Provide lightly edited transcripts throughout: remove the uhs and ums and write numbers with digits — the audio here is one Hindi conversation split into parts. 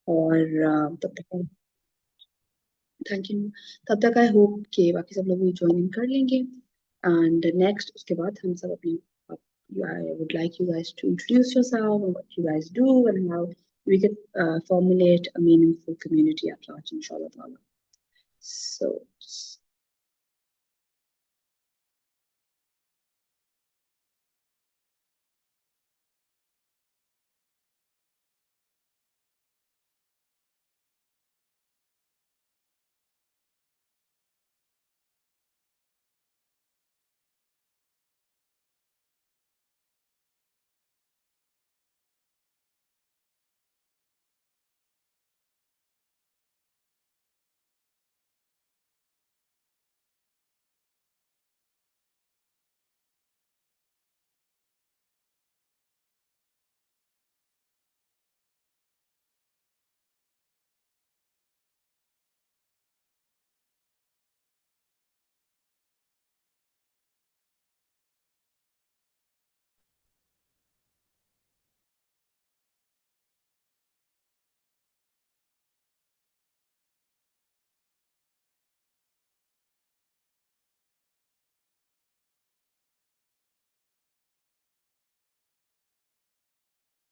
और तब तक थैंक यू। तब तक आई होप कि बाकी सब लोग भी ज्वाइन इन कर लेंगे। एंड नेक्स्ट उसके बाद हम सब अपने I would like you guys to introduce yourself and what you guys do and how we can formulate a meaningful community at large, inshallah ta'ala. So,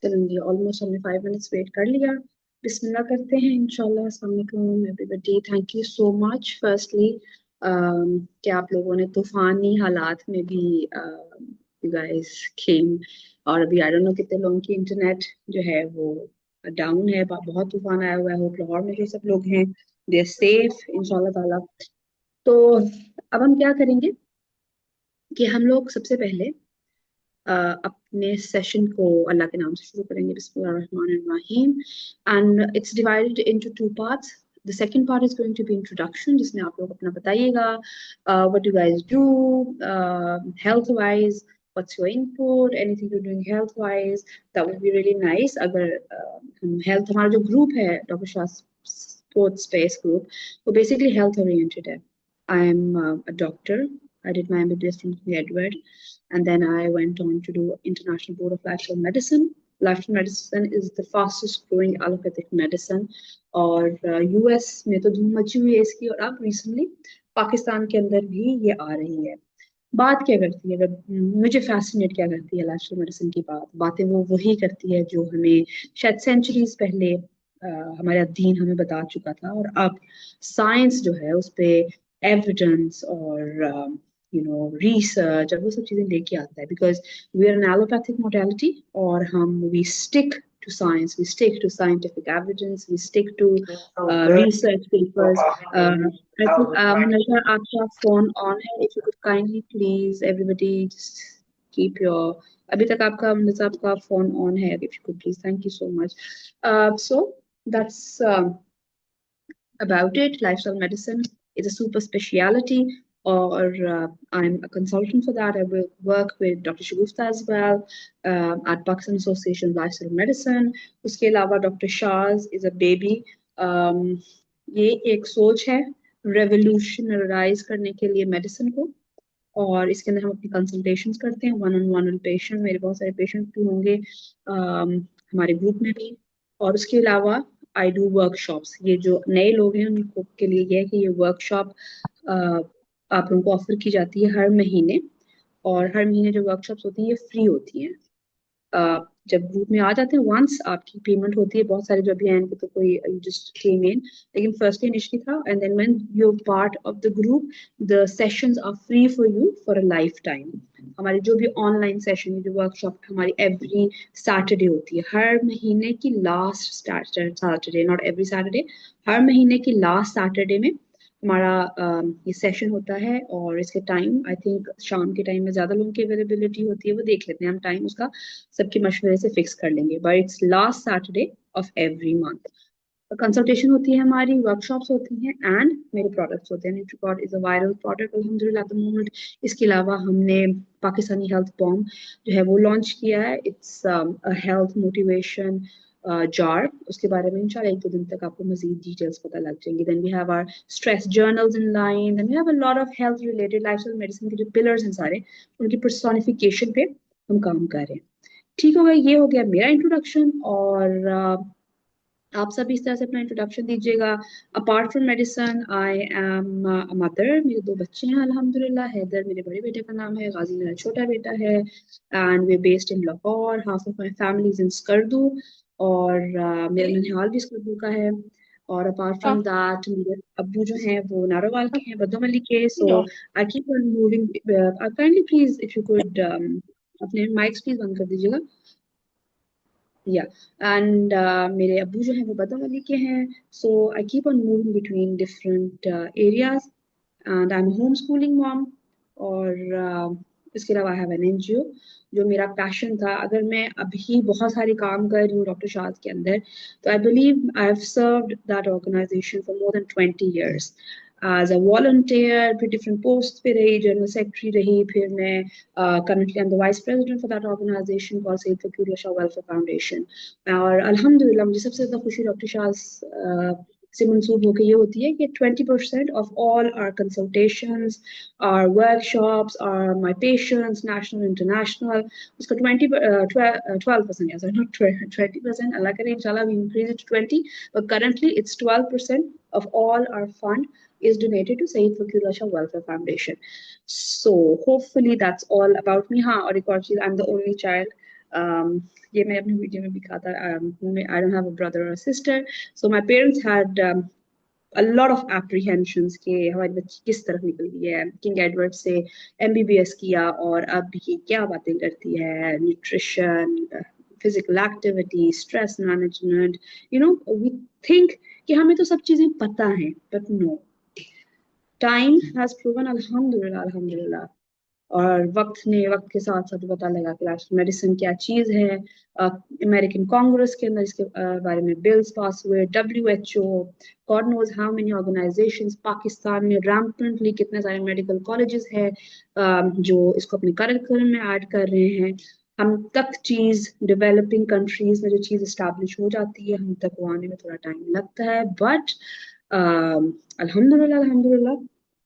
चलेंगे ऑलमोस्ट हमने 5 मिनट्स वेट कर लिया। बिस्मिल्लाह करते हैं इंशाल्लाह। अस्सलाम वालेकुम everybody, thank you so much firstly कि आप लोगों ने तूफानी हालात में भी यू गाइस केम। और अभी आई डोंट नो कितने लोगों की इंटरनेट जो है वो डाउन है, बहुत तूफान आया हुआ है। होप लाहौर में जो सब लोग हैं दे आर सेफ इंशाल्लाह ताला। तो अब हम क्या करेंगे कि हम लोग सबसे पहले अपने सेशन को अल्लाह के नाम से शुरू करेंगे, बिस्मिल्लाहिर्रहमानिर्रहीम। And it's divided into 2 parts. The second part is going to be introduction, जिसमें आप लोग अपना बताइएगा what you guys do health wise, what's your input, anything you doing health wise, that would be really nice. अगर हम हेल्थ, हमारा जो ग्रुप है doctor Shah sports space group, वो बेसिकली हेल्थ ओरिएंटेड है। I am a doctor, I did my MBBS from King Edward, and then I went on to do International Board of Lifestyle Medicine. Lifestyle medicine is the fastest growing allopathic medicine, और यूएस में तो धूम मची हुई है इसकी, और अब रिसेंटली पाकिस्तान के अंदर भी ये आ रही है। बात क्या करती है, अगर मुझे फैसिनेट क्या करती है लाइफस्टाइल मेडिसिन की बातें वो वही करती है जो हमें शायद सेंचुरीज पहले हमारा दीन हमें बता चुका था, और अब साइंस जो है उस पे एविडेंस और रिसर्च और वो सब चीजें लेके आता है। Because we are an allopathic modality, और हम we stick to science, we stick to scientific evidence, we stick to research papers. I think Nisha, आपका phone on है. If you could kindly please everybody just keep your, अभी तक आपका मिर्जा आपका phone on है. If you could please, thank you so much. So that's about it. Lifestyle medicine is a super specialty, or I'm a consultant for that. I will work with Dr. Shagufta as well at Pakistan Association of Lifestyle Medicine. उसके अलावा Dr. Shah's is a baby. ये एक सोच है रेवोल्यूशनराइज करने के लिए मेडिसिन को, और इसके अंदर हम अपनी कंसल्टेशंस करते हैं वन ऑन वन पेशेंट। मेरे बहुत सारे पेशेंट भी होंगे हमारे ग्रुप में भी। और उसके अलावा आई डू वर्कशॉप्स। ये जो नए लोग हैं उनको के लिए ये है कि ये वर्कशॉप आप लोगों को ऑफर की जाती है हर महीने, और हर महीने जो वर्कशॉप्स होती हैं ये फ्री होती हैं। जब ग्रुप में आ जाते हैं वंस आपकी पेमेंट होती है। बहुत सारे जो अभी आए तो कोई जस्ट केम इन, लेकिन फर्स्ट इनिशियली था, and then when you are part of the group the sessions are free for you for a life time. हमारी जो भी ऑनलाइन सेशन जो वर्कशॉप हमारी एवरी सैटरडे होती है, हर महीने की last Saturday, not every Saturday, हर महीने की लास्ट सैटरडे में हमारा ये सेशन होता है। और इसके टाइम आई थिंक शाम के टाइम में ज्यादा लोगों की अवेलेबिलिटी होती है, वो देख लेते हैं हम टाइम उसका सबके मशवरे से फिक्स कर लेंगे, but it's last Saturday of every month. Consultation होती है हमारी, वर्कशॉप्स होती हैं, एंड मेरे प्रोडक्ट्स होते हैं। न्यूट्रीकॉर्ड इज अ वायरल प्रोडक्ट अल्हम्दुलिल्लाह एट द मोमेंट। इसके अलावा हमने पाकिस्तानी हेल्थ बॉम्ब जो है वो लॉन्च किया है। It's a health motivation jar. उसके बारे में इंशाल्लाह 1-2 दिन तक आपको मजीद डिटेल्स पता लग जाएंगी। Then we have our stress journals in line, then we have a lot of health related lifestyle medicine के जो पिलर्स हैं सारे, उनकी पर्सोनिफिकेशन पे हम काम कर रहे हैं। ठीक हो गया, ये हो गया मेरा इंट्रोडक्शन। और आप सब इस तरह से अपना इंट्रोडक्शन दीजिएगा। Apart from medicine I am a mother, मेरे दो बच्चे हैं अल्हम्दुलिल्लाह। हैदर मेरे बड़े बेटे का नाम है, गाजी मेरा छोटा बेटा है, and way based in Lahore. Half of my family is in Skardu, और मेरा ननिहाल भी स्कर्दू का है। और अपार्ट फ्रॉम हाँ। दैट मेरे अब्बू जो हैं वो नारोवाल हाँ, के हैं, बदोमली के। सो जो आई keep on moving. Kindly please if you could अपने माइक्स प्लीज बंद कर दीजिएगा। या एंड मेरे अब्बू जो हैं वो बदावली के हैं। So I keep on moving between different areas, and I am home schooling mom. और इसके अलावा आई हैव एन एनजीओ जो मेरा पैशन था। अगर मैं अभी बहुत सारे काम कर रही हूँ डॉक्टर शाद के अंदर, तो I believe I have served that organization for more than 20 years as a volunteer. फिर डिफरेंट पोस्ट पे रही, जनरल सेक्रेटरी रही, फिर मैं currently I'm the vice president for that organization called Sayyid Fakir Shah Welfare Foundation। और अल्हम्दुलिल्लाह मुझे सबसे ज़्यादा खुशी डॉक्टर शाह से मंसूब होकर ये होती है कि 20% of all our consultations, or workshops, or my patients national international, उसका 12%, yes, not 20%, अल्लाह करे इंशाल्लाह we increase it to 20, but currently it's 12% of all our fund is donated to Sayyid Fakir Shah Welfare Foundation. So hopefully that's all about me. हाँ, और एक और चीज, I'm the only child. um, ये मैं अपनी वीडियो में भी कहा था। I don't have a brother or a sister, so my parents had a lot of apprehensions कि हमारी बच्ची किस तरफ निकल गई है। किंग एडवर्ड से एमबीबीएस किया, और अब ये क्या बातें करती है, nutrition, physical activity, stress management, we think कि हमें तो सब चीजें पता हैं, but no, time has proven अल्हम्दुलिल्लाह अल्हम्दुलिल्लाह, और वक्त के साथ साथ पता लगा कि लास्ट मेडिसिन क्या चीज है। अमेरिकन कांग्रेस के अंदर इसके बारे में बिल्स पास हुए, WHO, God knows how many organizations, Pakistan में रैम्पेंटली कितने सारे मेडिकल कॉलेजेस हैं जो इसको अपने करिकुलम में ऐड कर रहे हैं। हम तक चीज डेवलपिंग कंट्रीज में जो चीज इस्टेब्लिश हो जाती है, हम तक वो आने में थोड़ा टाइम लगता है, बट अल्हम्दुलिल्लाह अल्हम्दुलिल्लाह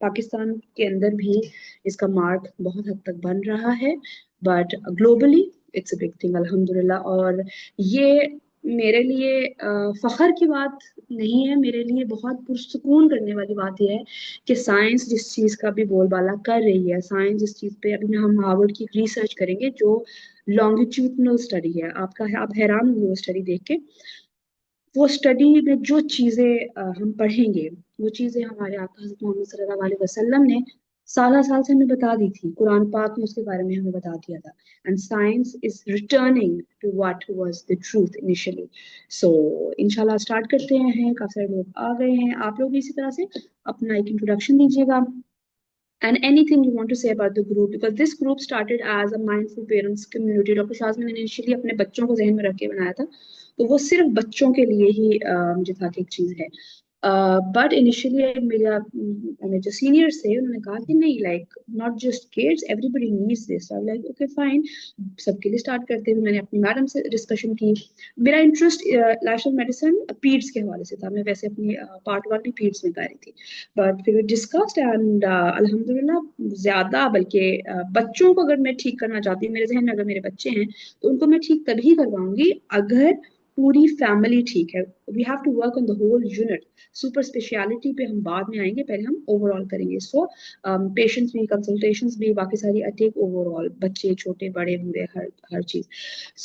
पाकिस्तान के अंदर भी इसका मार्क बहुत हद तक बन रहा है, but globally it's a big thing अल्हम्दुलिल्लाह। और ये मेरे लिए फख्र की बात नहीं है, मेरे लिए बहुत पुरसुकून करने वाली बात यह है कि साइंस जिस चीज़ का भी बोलबाला कर रही है, साइंस जिस चीज़ पे अभी हम हार्वर्ड की रिसर्च करेंगे जो लॉन्गिट्यूडनल स्टडी है, आप हैरान होंगे वो स्टडी देख के। वो स्टडी में जो चीजें हम पढ़ेंगे, वो चीजें हमारे आका हज़रत मोहम्मद सल्लल्लाहु अलैहि वसल्लम ने साल साल से हमें बता दी थी, कुरान पाक में उसके बारे में हमें बता दिया था। And science is returning to what was the truth initially. So इंशाल्लाह स्टार्ट करते हैं। काफी सारे लोग आ गए हैं, आप लोग भी इसी तरह से अपना एक इंट्रोडक्शन दीजिएगा, and anything you want to say about the group, because this group started as a mindful parents community। Doctor Shaz ने initially अपने बच्चों को जहन में रख के बनाया था, तो वो सिर्फ बच्चों के लिए ही मुझे था कि एक चीज है। बट इनिशियली मेरे जो सीनियर्स थे उन्होंने कहा कि नहीं, like not just kids, everybody needs this. I like okay fine, सबके लिए स्टार्ट करते हुए मैंने अपनी मैडम से डिस्कशन की। मेरा इंटरेस्ट नेशनल मेडिसिन पीड्स के हवाले से था, मैं वैसे अपनी पार्ट वन भी पीड्स में कर रही थी, बट फिर डिस्कस्ड एंड अल्हम्दुलिल्लाह ज्यादा बल्कि बच्चों को अगर मैं ठीक करना चाहती हूँ, मेरे जहन में अगर मेरे बच्चे हैं तो उनको मैं ठीक तभी करवाऊंगी अगर पूरी फैमिली ठीक है। We have to work on the whole unit. Super speciality पे हम बाद में आएंगे, पहले हम ओवरऑल करेंगे। सो पेशेंट्स भी, कंसल्टेशंस भी, बाकी सारी अटेक ओवरऑल, बच्चे छोटे बड़े बूढ़े हर हर चीज।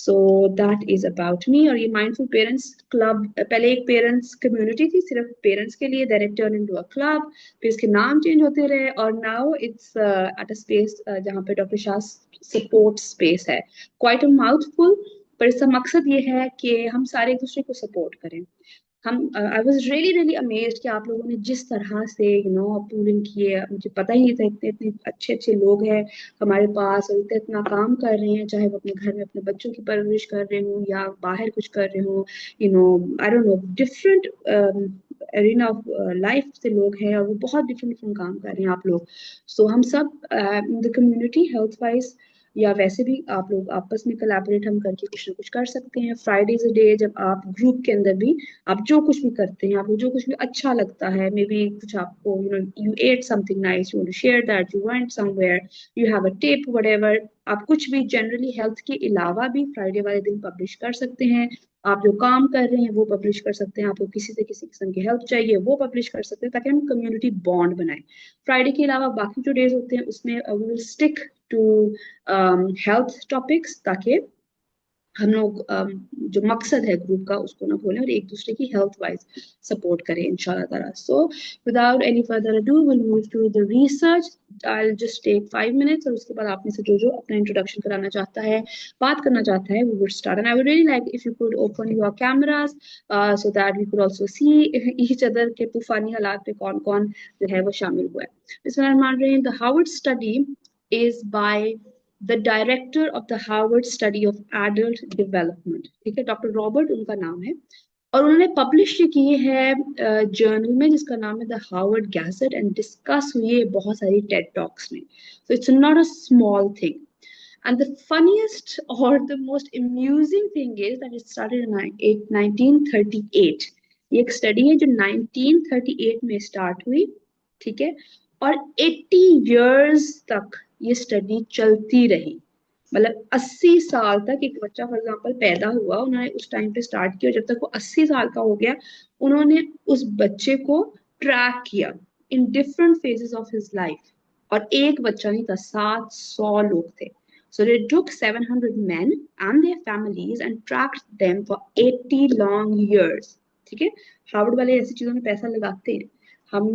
So that is about me. और ये माइंडफुल पेरेंट्स क्लब पहले एक पेरेंट्स कम्युनिटी थी सिर्फ पेरेंट्स के लिए, then it turn into a club, फिर इसके नाम चेंज होते रहे, और now it's at a space जहाँ पे डॉक्टर शाह सपोर्ट स्पेस है। क्वाइट अ माउथफुल, पर इसका मकसद ये है कि हम सारे एक दूसरे को सपोर्ट करें। हम I was really really amazed कि आप लोगों ने जिस तरह से पूलिंग किए, मुझे पता ही नहीं था इतने इतने अच्छे अच्छे लोग हैं हमारे पास, और इतना इतना काम कर रहे हैं, चाहे वो अपने घर में अपने बच्चों की परवरिश कर रहे हो या बाहर कुछ कर रहे हो, I don't know, different arena of life से लोग हैं, और वो बहुत डिफरेंट डिफरेंट काम कर रहे हैं आप लोग। सो हम सब in the community health wise या वैसे भी आप लोग आपस में कोलैबोरेट हम करके कुछ ना कुछ कर सकते हैं। फ्राइडे इज अ डे जब आप ग्रुप के अंदर भी आप जो कुछ भी करते हैं, आपको जो कुछ भी अच्छा लगता है, मे बी कुछ आपको you ate something nice, you want to share that, you went somewhere, you have a tip, whatever, आप कुछ भी जनरली हेल्थ के अलावा भी फ्राइडे वाले दिन पब्लिश कर सकते हैं। आप जो काम कर रहे हैं वो पब्लिश कर सकते हैं, आपको किसी से किसी किस्म की हेल्प चाहिए वो पब्लिश कर सकते हैं, ताकि हम कम्युनिटी बॉन्ड बनाएं। फ्राइडे के अलावा बाकी जो डेज होते हैं उसमें we will stick to health topics, ताकि हम लोग जो मकसद है ग्रुप का उसको ना भूलें और एक दूसरे की हेल्थ वाइज सपोर्ट करें इंशाल्लाह ताला। So without any further ado will move to the research. I'll just take 5 minutes और उसके बाद आप में से जो जो अपना इंट्रोडक्शन कराना चाहता है, बात करना चाहता है, we would start and I would really like if you could open your cameras so that we could also see each other के तूफानी हालात पे कौन कौन जो है वो शामिल हुआ है। बिस्मिल्लाहिर्रहमानिर्रहीम। The Harvard study is by the director of the Harvard study of adult development, ठीक है, डॉक्टर रॉबर्ट उनका नाम है। और उन्होंने पब्लिश की है जर्नल में जिसका नाम है the Harvard gadget and discuss हुई है बहुत सारी टेड टॉक्स में। So it's not a small thing. And the funniest or the most amusing thing is that it started in 1938। ये एक स्टडी है जो 1938 में स्टार्ट हुई, ठीक है, और 80 years तक ये स्टडी चलती रही। मतलब 80 साल तक एक बच्चा फॉर एग्जाम्पल पैदा हुआ, उन्होंने उस टाइम पे स्टार्ट किया, जब तक वो 80 साल का हो गया उन्होंने उस बच्चे को ट्रैक किया in different phases of his life. और एक बच्चा नहीं था, 700 लोग थे। So they took 700 men and their families and tracked them for 80 long years। ठीक है, हार्वर्ड वाले ऐसी चीजों में पैसा लगाते हैं। हम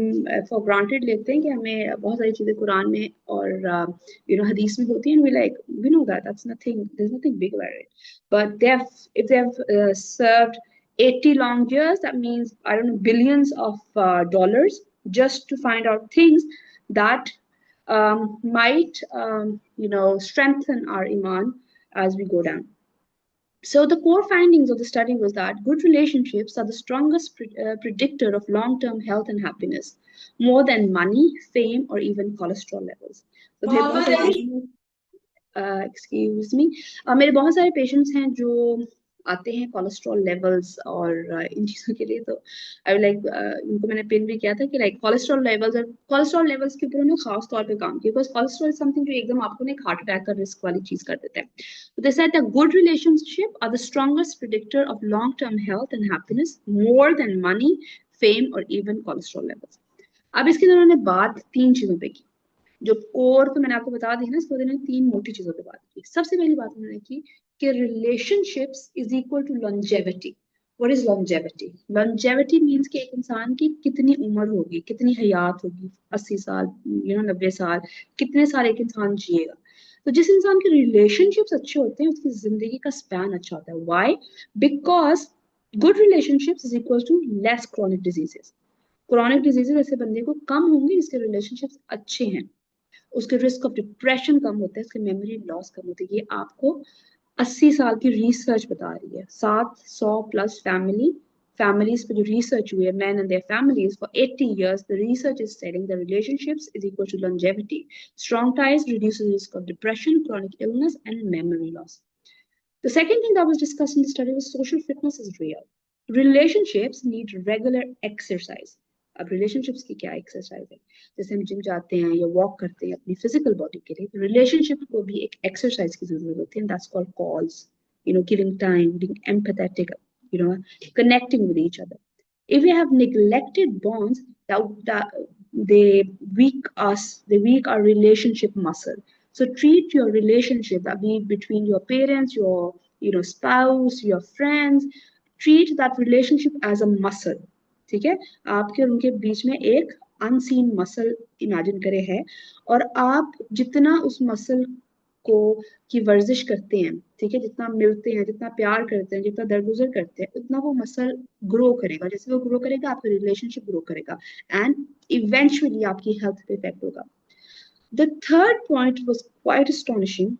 फॉर ग्रांटेड लेते हैं कि हमें बहुत सारी चीजें कुरान में और हदीस में होती हैं, we like we know that that's nothing, there's nothing big about it, but they have, if they have served 80 long years, that means I don't know, billions of dollars just to find out things that might strengthen our iman as we go down. So the core findings of the study was that good relationships are the strongest predictor of long-term health and happiness, more than money, fame, or even cholesterol levels. So मेरे बहुत सारे एक्सक्यूज मी मेरे बहुत सारे पेशेंट्स हैं जो आते हैं कोलेस्ट्रॉल लेवल्स और इन चीज़ों के लिए। तो आई लाइक उनको मैंने पिन भी किया था कि लाइक कोलेस्ट्रॉल लेवल्स के ऊपर उन्होंने खास तौर पे काम किया, बिकॉज कोलेस्ट्रॉल समथिंग जो एकदम आपको एक हार्ट अटैक का रिस्क वाली चीज कर देता है। तो they said that good relationship are the strongest predictor of long term health and happiness, more than money, fame और इवन कोलेस्ट्रॉल लेवल्स। अब इसके उन्होंने बात 3 चीजों पे की। जो कोर तो मैंने आपको बता दी ना, इसको उन्होंने 3 मोटी चीजों पे बात की। सबसे पहली बात उन्होंने की कि relationships is equal to longevity. What is longevity? Longevity means कि एक इंसान की कितनी उम्र होगी, कितनी हयात होगी, 80 साल, 90 साल, कितने साल एक इंसान जिएगा। तो जिस इंसान के रिलेशनशिप्स अच्छे होते हैं उसकी जिंदगी का स्पैन अच्छा होता है। Why? Because good relationships is equal to less chronic diseases. Chronic diseases ऐसे बंदे को कम होंगे जिसके रिलेशनशिप्स अच्छे हैं, उसके रिस्क ऑफ डिप्रेशन कम होता है, उसकी मेमोरी लॉस कम होती है। ये आपको 80 साल की रिसर्च बता रही है। 700 प्लस families पे जो रिसर्च हुई है, men and their families for 80 years, the research is saying the relationships is equal to longevity. Strong ties reduces the risk of depression, chronic illness and memory loss. The second thing that was discussed in the study was social fitness is real. Relationships need regular exercise. अब रिलेशनशिप्स की क्या एक्सरसाइज है? जैसे हम जिम जाते हैं या वॉक करते हैं अपनी फिजिकल बॉडी के लिए, रिलेशनशिप को भी एक एक्सरसाइज की जरूरत होती है। That's called calls, giving time, being empathetic, connecting with each other. If we have neglected bonds, they weak our relationship muscle. So treat your relationship, that be between your parents, your spouse, your friends, treat that relationship as a muscle। ठीक है, आपके और उनके बीच में एक अनसीन मसल इमेजिन करे है, और आप जितना उस मसल को की वर्जिश करते हैं, ठीक है, जितना मिलते हैं, जितना प्यार करते हैं, जितना दरगुजर करते हैं, उतना वो मसल ग्रो करेगा। जैसे वो ग्रो करेगा आपका रिलेशनशिप ग्रो करेगा एंड इवेंचुअली आपकी हेल्थ पे इफेक्ट होगा। The third point was quite astonishing.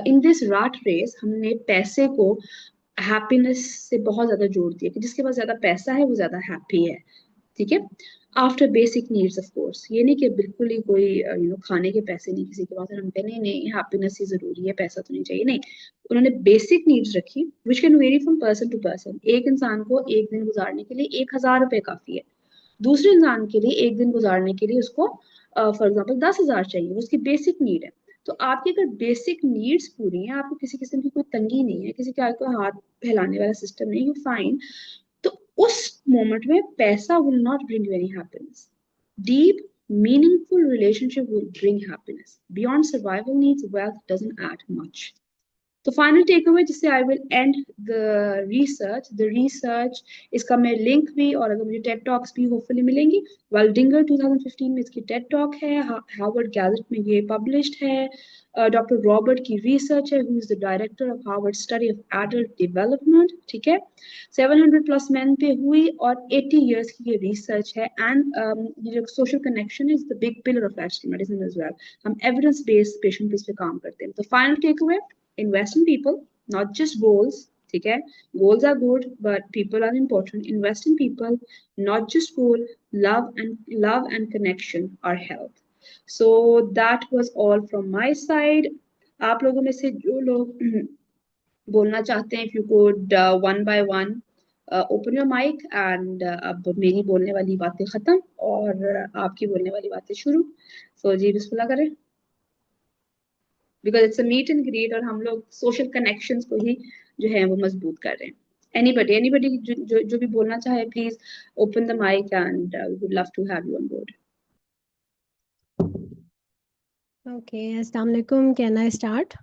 In this rat race हमने पैसे को हैप्पीनेस से बहुत ज्यादा जोड़ दिया कि जिसके पास ज्यादा पैसा है वो ज्यादा हैप्पी है। ठीक है, after basic needs of course. ये नहीं कि बिल्कुल ही कोई खाने के पैसे नहीं किसी के पास, हम कहते नहीं नहीं हैप्पीनेस ही जरूरी है, पैसा तो नहीं चाहिए, नहीं। उन्होंने बेसिक नीड्स रखी which can vary from person to person. एक इंसान को एक दिन गुजारने के लिए 1000 रुपए काफी है, दूसरे इंसान के लिए एक दिन गुजारने के लिए उसको फॉर एग्जाम्पल 10,000 चाहिए, उसकी बेसिक नीड है। तो आपकी अगर बेसिक नीड्स पूरी हैं, आपको किसी किस्म की कोई तंगी नहीं है, किसी का कोई हाथ फैलाने वाला सिस्टम नहीं, यू फाइन, तो उस मोमेंट में पैसा will not bring you any happiness. Deep, meaningful relationship will bring happiness. Beyond survival needs, wealth doesn't add much. तो फाइनल टेक अवे जिससे I will and the research, इसका मैं लिंक भी, और अगर मुझे टेड टॉक्स भी होपफुली मिलेंगी. वाल्डिंगर 2015 में इसकी टेड टॉक है, हार्वर्ड गैजेट में ये पब्लिश्ड है. डॉक्टर रॉबर्ट की रिसर्च है, who is the director of Harvard study of adult development. ठीक है, 700 प्लस मैन पे हुई और 80 इयर्स की ये रिसर्च है. एंड ये जो social connection is the big pillar of lifestyle medicine as well. हम एविडेंस बेस्ड पेशेंट बेस पे काम करते हैं. तो final takeaway, invest in people, not just goals. ठीक है, goals are good but people are important. Invest in people, not just goal. Love and connection are health. So that was all from my side. आप लोगों में से जो लोग बोलना चाहते हैं, if you could one by one open your mic and अब मेरी बोलने वाली बातें खत्म और आपकी बोलने वाली बातें शुरू. So जी बिस्मिल्लाह करें, because it's a meet and greet और हम लोग सोशल कनेक्शंस को ही जो है वो मजबूत कर रहे हैं. एनीबडी जो भी बोलना चाहे, please open the mic and we would love to have you on board. Okay, अस्सलाम वालेकुम. Can I start?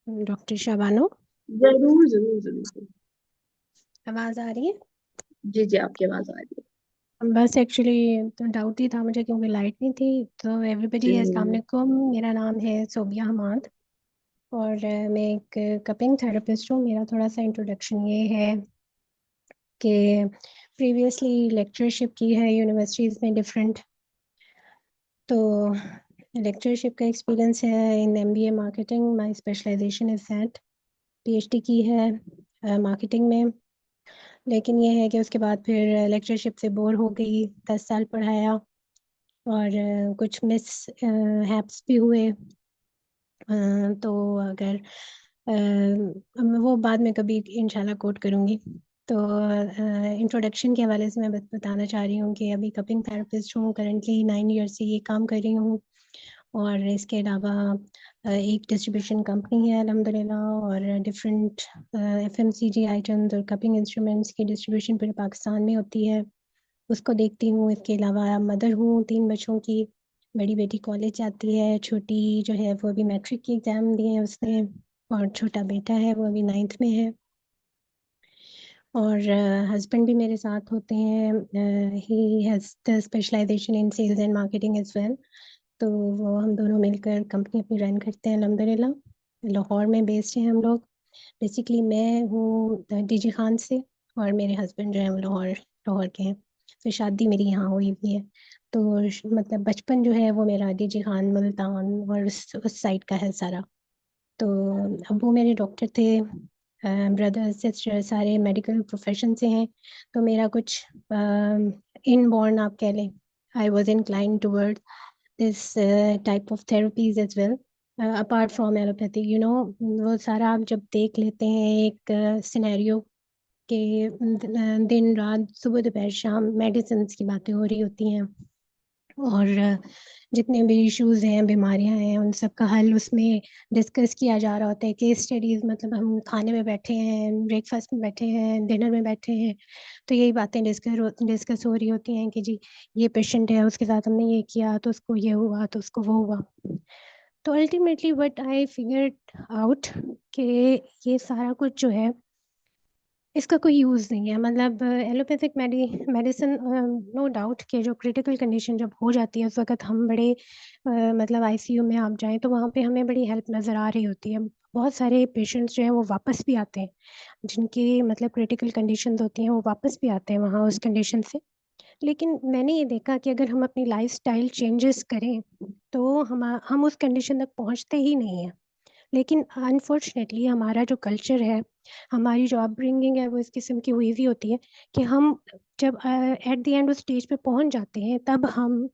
Doctor Shabano, जरूर जरूर जरूर. आवाज़ आ रही है? जी जी, आपकी आवाज आ रही है. बस एक्चुअली तो डाउट ही था मुझे क्योंकि लाइट नहीं थी. तो एवरीबडी, अस्सलाम जी वालेकुम. मेरा नाम है सोबिया हमाद और मैं एक कपिंग थेरेपिस्ट हूँ. मेरा थोड़ा सा इंट्रोडक्शन ये है कि प्रीवियसली लेक्चरशिप की है यूनिवर्सिटीज़ में डिफरेंट. तो लेक्चरशिप का एक्सपीरियंस है in MBA marketing. My specialization is that. PhD की है मार्केटिंग में. लेकिन ये है कि उसके बाद फिर लेक्चरशिप से बोर हो गई. 10 साल पढ़ाया और कुछ मिस हैप्स भी हुए. तो अगर वो बाद में कभी इंशाल्लाह कोट करूँगी. तो इंट्रोडक्शन के हवाले से मैं बस बताना चाह रही हूँ कि अभी कपिंग थेरेपिस्ट हूँ. करंटली 9 ईयर से ये काम कर रही हूँ. और इसके अलावा एक डिस्ट्रीब्यूशन कंपनी है अल्हम्दुलिल्लाह, और डिफरेंट एफएमसीजी आइटम्स और कपिंग इंस्ट्रूमेंट्स की डिस्ट्रीब्यूशन पूरे पाकिस्तान में होती है, उसको देखती हूँ. इसके अलावा मदर हूँ 3 बच्चों की. बड़ी बेटी कॉलेज जाती है, छोटी जो है वो अभी मैट्रिक की एग्ज़ाम दिए हैं उसने, और छोटा बेटा है वो अभी 9th में है. और हस्बैंड भी मेरे साथ होते हैं. He has the specialization in sales and marketing as well. तो वो हम दोनों मिलकर कंपनी अपनी रन करते हैं अल्हम्दुलिल्लाह. लाहौर में बेस्ड हैं हम लोग. बेसिकली मैं हूँ डीजी खान से, और मेरे हस्बैंड जो है वो लाहौर लाहौर के हैं. तो शादी मेरी यहाँ हुई हुई है. तो मतलब बचपन जो है वो मेरा डीजी खान मुल्तान और उस साइड का है सारा. तो अब्बू मेरे डॉक्टर थे. ब्रदर सिस्टर सारे मेडिकल प्रोफेशन से हैं. तो मेरा कुछ इनबॉर्न आप कह लें, I was inclined toward this type of therapies as well, apart from allopathy. वो सारा आप जब देख लेते हैं एक सिनेरियो के दिन रात सुबह दोपहर शाम मेडिसिन की बातें हो रही होती हैं, और जितने भी इश्यूज हैं बीमारियां हैं उन सब का हल उसमें डिस्कस किया जा रहा होता है. केस स्टडीज, मतलब हम खाने में बैठे हैं, ब्रेकफास्ट में बैठे हैं, डिनर में बैठे हैं, तो यही बातें डिस्कस हो रही होती हैं कि जी ये पेशेंट है, उसके साथ हमने ये किया तो उसको ये हुआ तो उसको वो हुआ. तो ultimately what I figured out कि ये सारा कुछ जो है इसका कोई यूज़ नहीं है. मतलब एलोपैथिक मेडिसिन, नो डाउट कि जो क्रिटिकल कंडीशन जब हो जाती है उस वक़्त हम बड़े मतलब आईसीयू में आप जाएँ तो वहाँ पे हमें बड़ी हेल्प नज़र आ रही होती है. बहुत सारे पेशेंट्स जो हैं वो वापस भी आते हैं, जिनकी मतलब क्रिटिकल कंडीशंस होती हैं वो वापस भी आते हैं वहाँ उस कंडीशन से. लेकिन मैंने ये देखा कि अगर हम अपनी लाइफ़स्टाइल चेंजेस करें तो हम उस कंडीशन तक पहुँचते ही नहीं हैं. लेकिन अनफॉर्चुनेटली हमारा जो कल्चर है, हमारी जो अपब्रिंगिंग है वो इस किस्म की हुई हुई होती है कि हम जब एट द एंड उस स्टेज पे पहुंच जाते हैं तब हम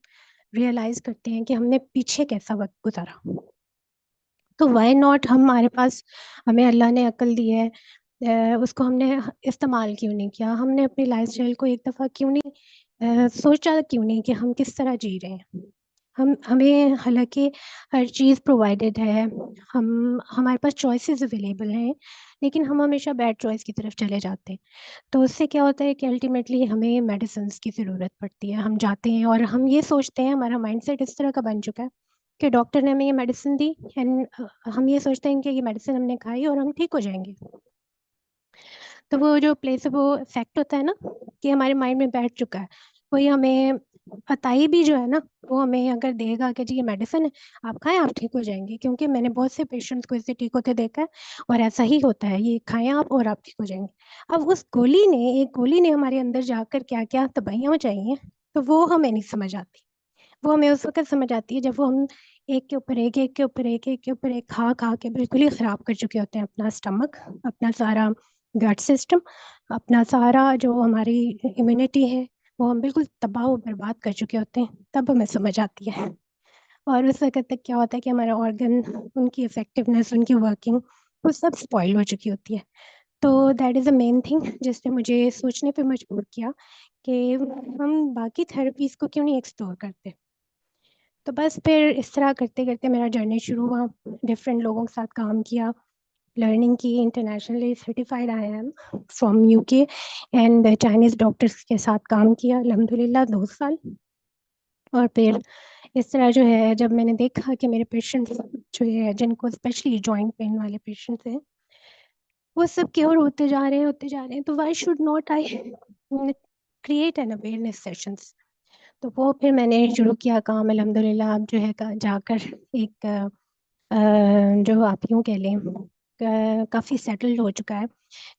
रियलाइज़ करते हैं कि हमने पीछे कैसा वक्त गुजारा. तो व्हाई नॉट, हमारे पास, हमें अल्लाह ने अक्ल दी है, उसको हमने इस्तेमाल क्यों नहीं किया? हमने अपनी लाइफस्टाइल को एक दफ़ा क्यों नहीं सोचा क्यों नहीं कि हम किस तरह जी रहे हैं? हमें हालांकि हर चीज़ प्रोवाइडेड है, हम हमारे पास चॉइसेस अवेलेबल हैं, लेकिन हम हमेशा बैड चॉइस की तरफ चले जाते हैं। तो उससे क्या होता है कि अल्टीमेटली हमें मेडिसिन्स की ज़रूरत पड़ती है। हम जाते हैं और हम ये सोचते हैं, हमारा माइंडसेट इस तरह का बन चुका है कि डॉक्टर ने हमें ये मेडिसिन दी एंड हम ये सोचते हैं कि ये मेडिसिन हमने खाई और हम ठीक हो जाएंगे। तो वो जो प्लेसिबो इफेक्ट होता है ना, कि हमारे माइंड में बैठ चुका है, वही हमें बताई भी जो है ना, वो हमें अगर देगा कि जी ये मेडिसिन है, आप खाएं आप ठीक हो जाएंगे। क्योंकि मैंने बहुत से पेशेंट्स को इससे ठीक होते देखा है और ऐसा ही होता है, ये खाएं आप और आप ठीक हो जाएंगे। अब उस गोली ने, एक गोली ने हमारे अंदर जाकर क्या क्या तबाहियां मचाई हैं, तो वो हमें नहीं समझ आती। वो हमें उस वक्त समझ आती है जब वो हम एक के ऊपर एक, एक के ऊपर एक के ऊपर एक खा खा के बिल्कुल ही खराब कर चुके होते हैं अपना स्टमक, अपना सारा गट सिस्टम, अपना सारा जो हमारी इम्यूनिटी है, वो हम बिल्कुल तबाह और बर्बाद कर चुके होते हैं। तब हमें समझ आती है। और उस वक्त तक क्या होता है कि हमारा ऑर्गन, उनकी इफेक्टिवनेस, उनकी वर्किंग, वो सब स्पॉइल हो चुकी होती है। तो that is a main thing जिसने मुझे सोचने पे मजबूर किया कि हम बाकी थेरेपीज को क्यों नहीं एक्सप्लोर करते। तो बस फिर इस तरह करते करते मेरा जर्नी शुरू हुआ। डिफरेंट लोगों के साथ काम किया, लर्निंग की, internationally certified I am from UK and Chinese doctors के साथ काम किया अल्हम्दुलिल्लाह 2 साल। और फिर इस तरह जो है, जब मैंने देखा कि मेरे पेशेंट्स जो है, जिनको स्पेशली जॉइंट पेन वाले पेशेंट्स हैं, वो सब क्योर होते जा रहे हैं, होते जा रहे हैं, तो why should not I create an awareness sessions. तो वो फिर मैंने शुरू किया काम अल्हम्दुलिल्लाह। अब जो है जाकर एक जो आप यूँ कह लें काफ़ी सेटल्ड हो चुका है।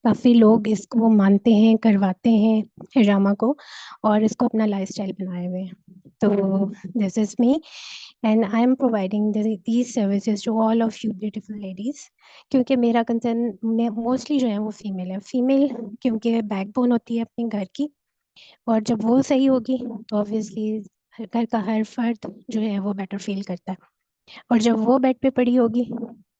काफ़ी लोग इसको मानते हैं, करवाते हैं हिजामा को, और इसको अपना लाइफस्टाइल बनाए हुए हैं। तो this is me and I am providing these services to all of you beautiful ladies. क्योंकि मेरा कंसर्न मोस्टली जो है वो फीमेल है। फीमेल क्योंकि बैकबोन होती है अपने घर की, और जब वो सही होगी तो ऑब्वियसली घर का हर फर्द जो है वो बेटर फील करता है। और जब वो बेड पे पड़ी होगी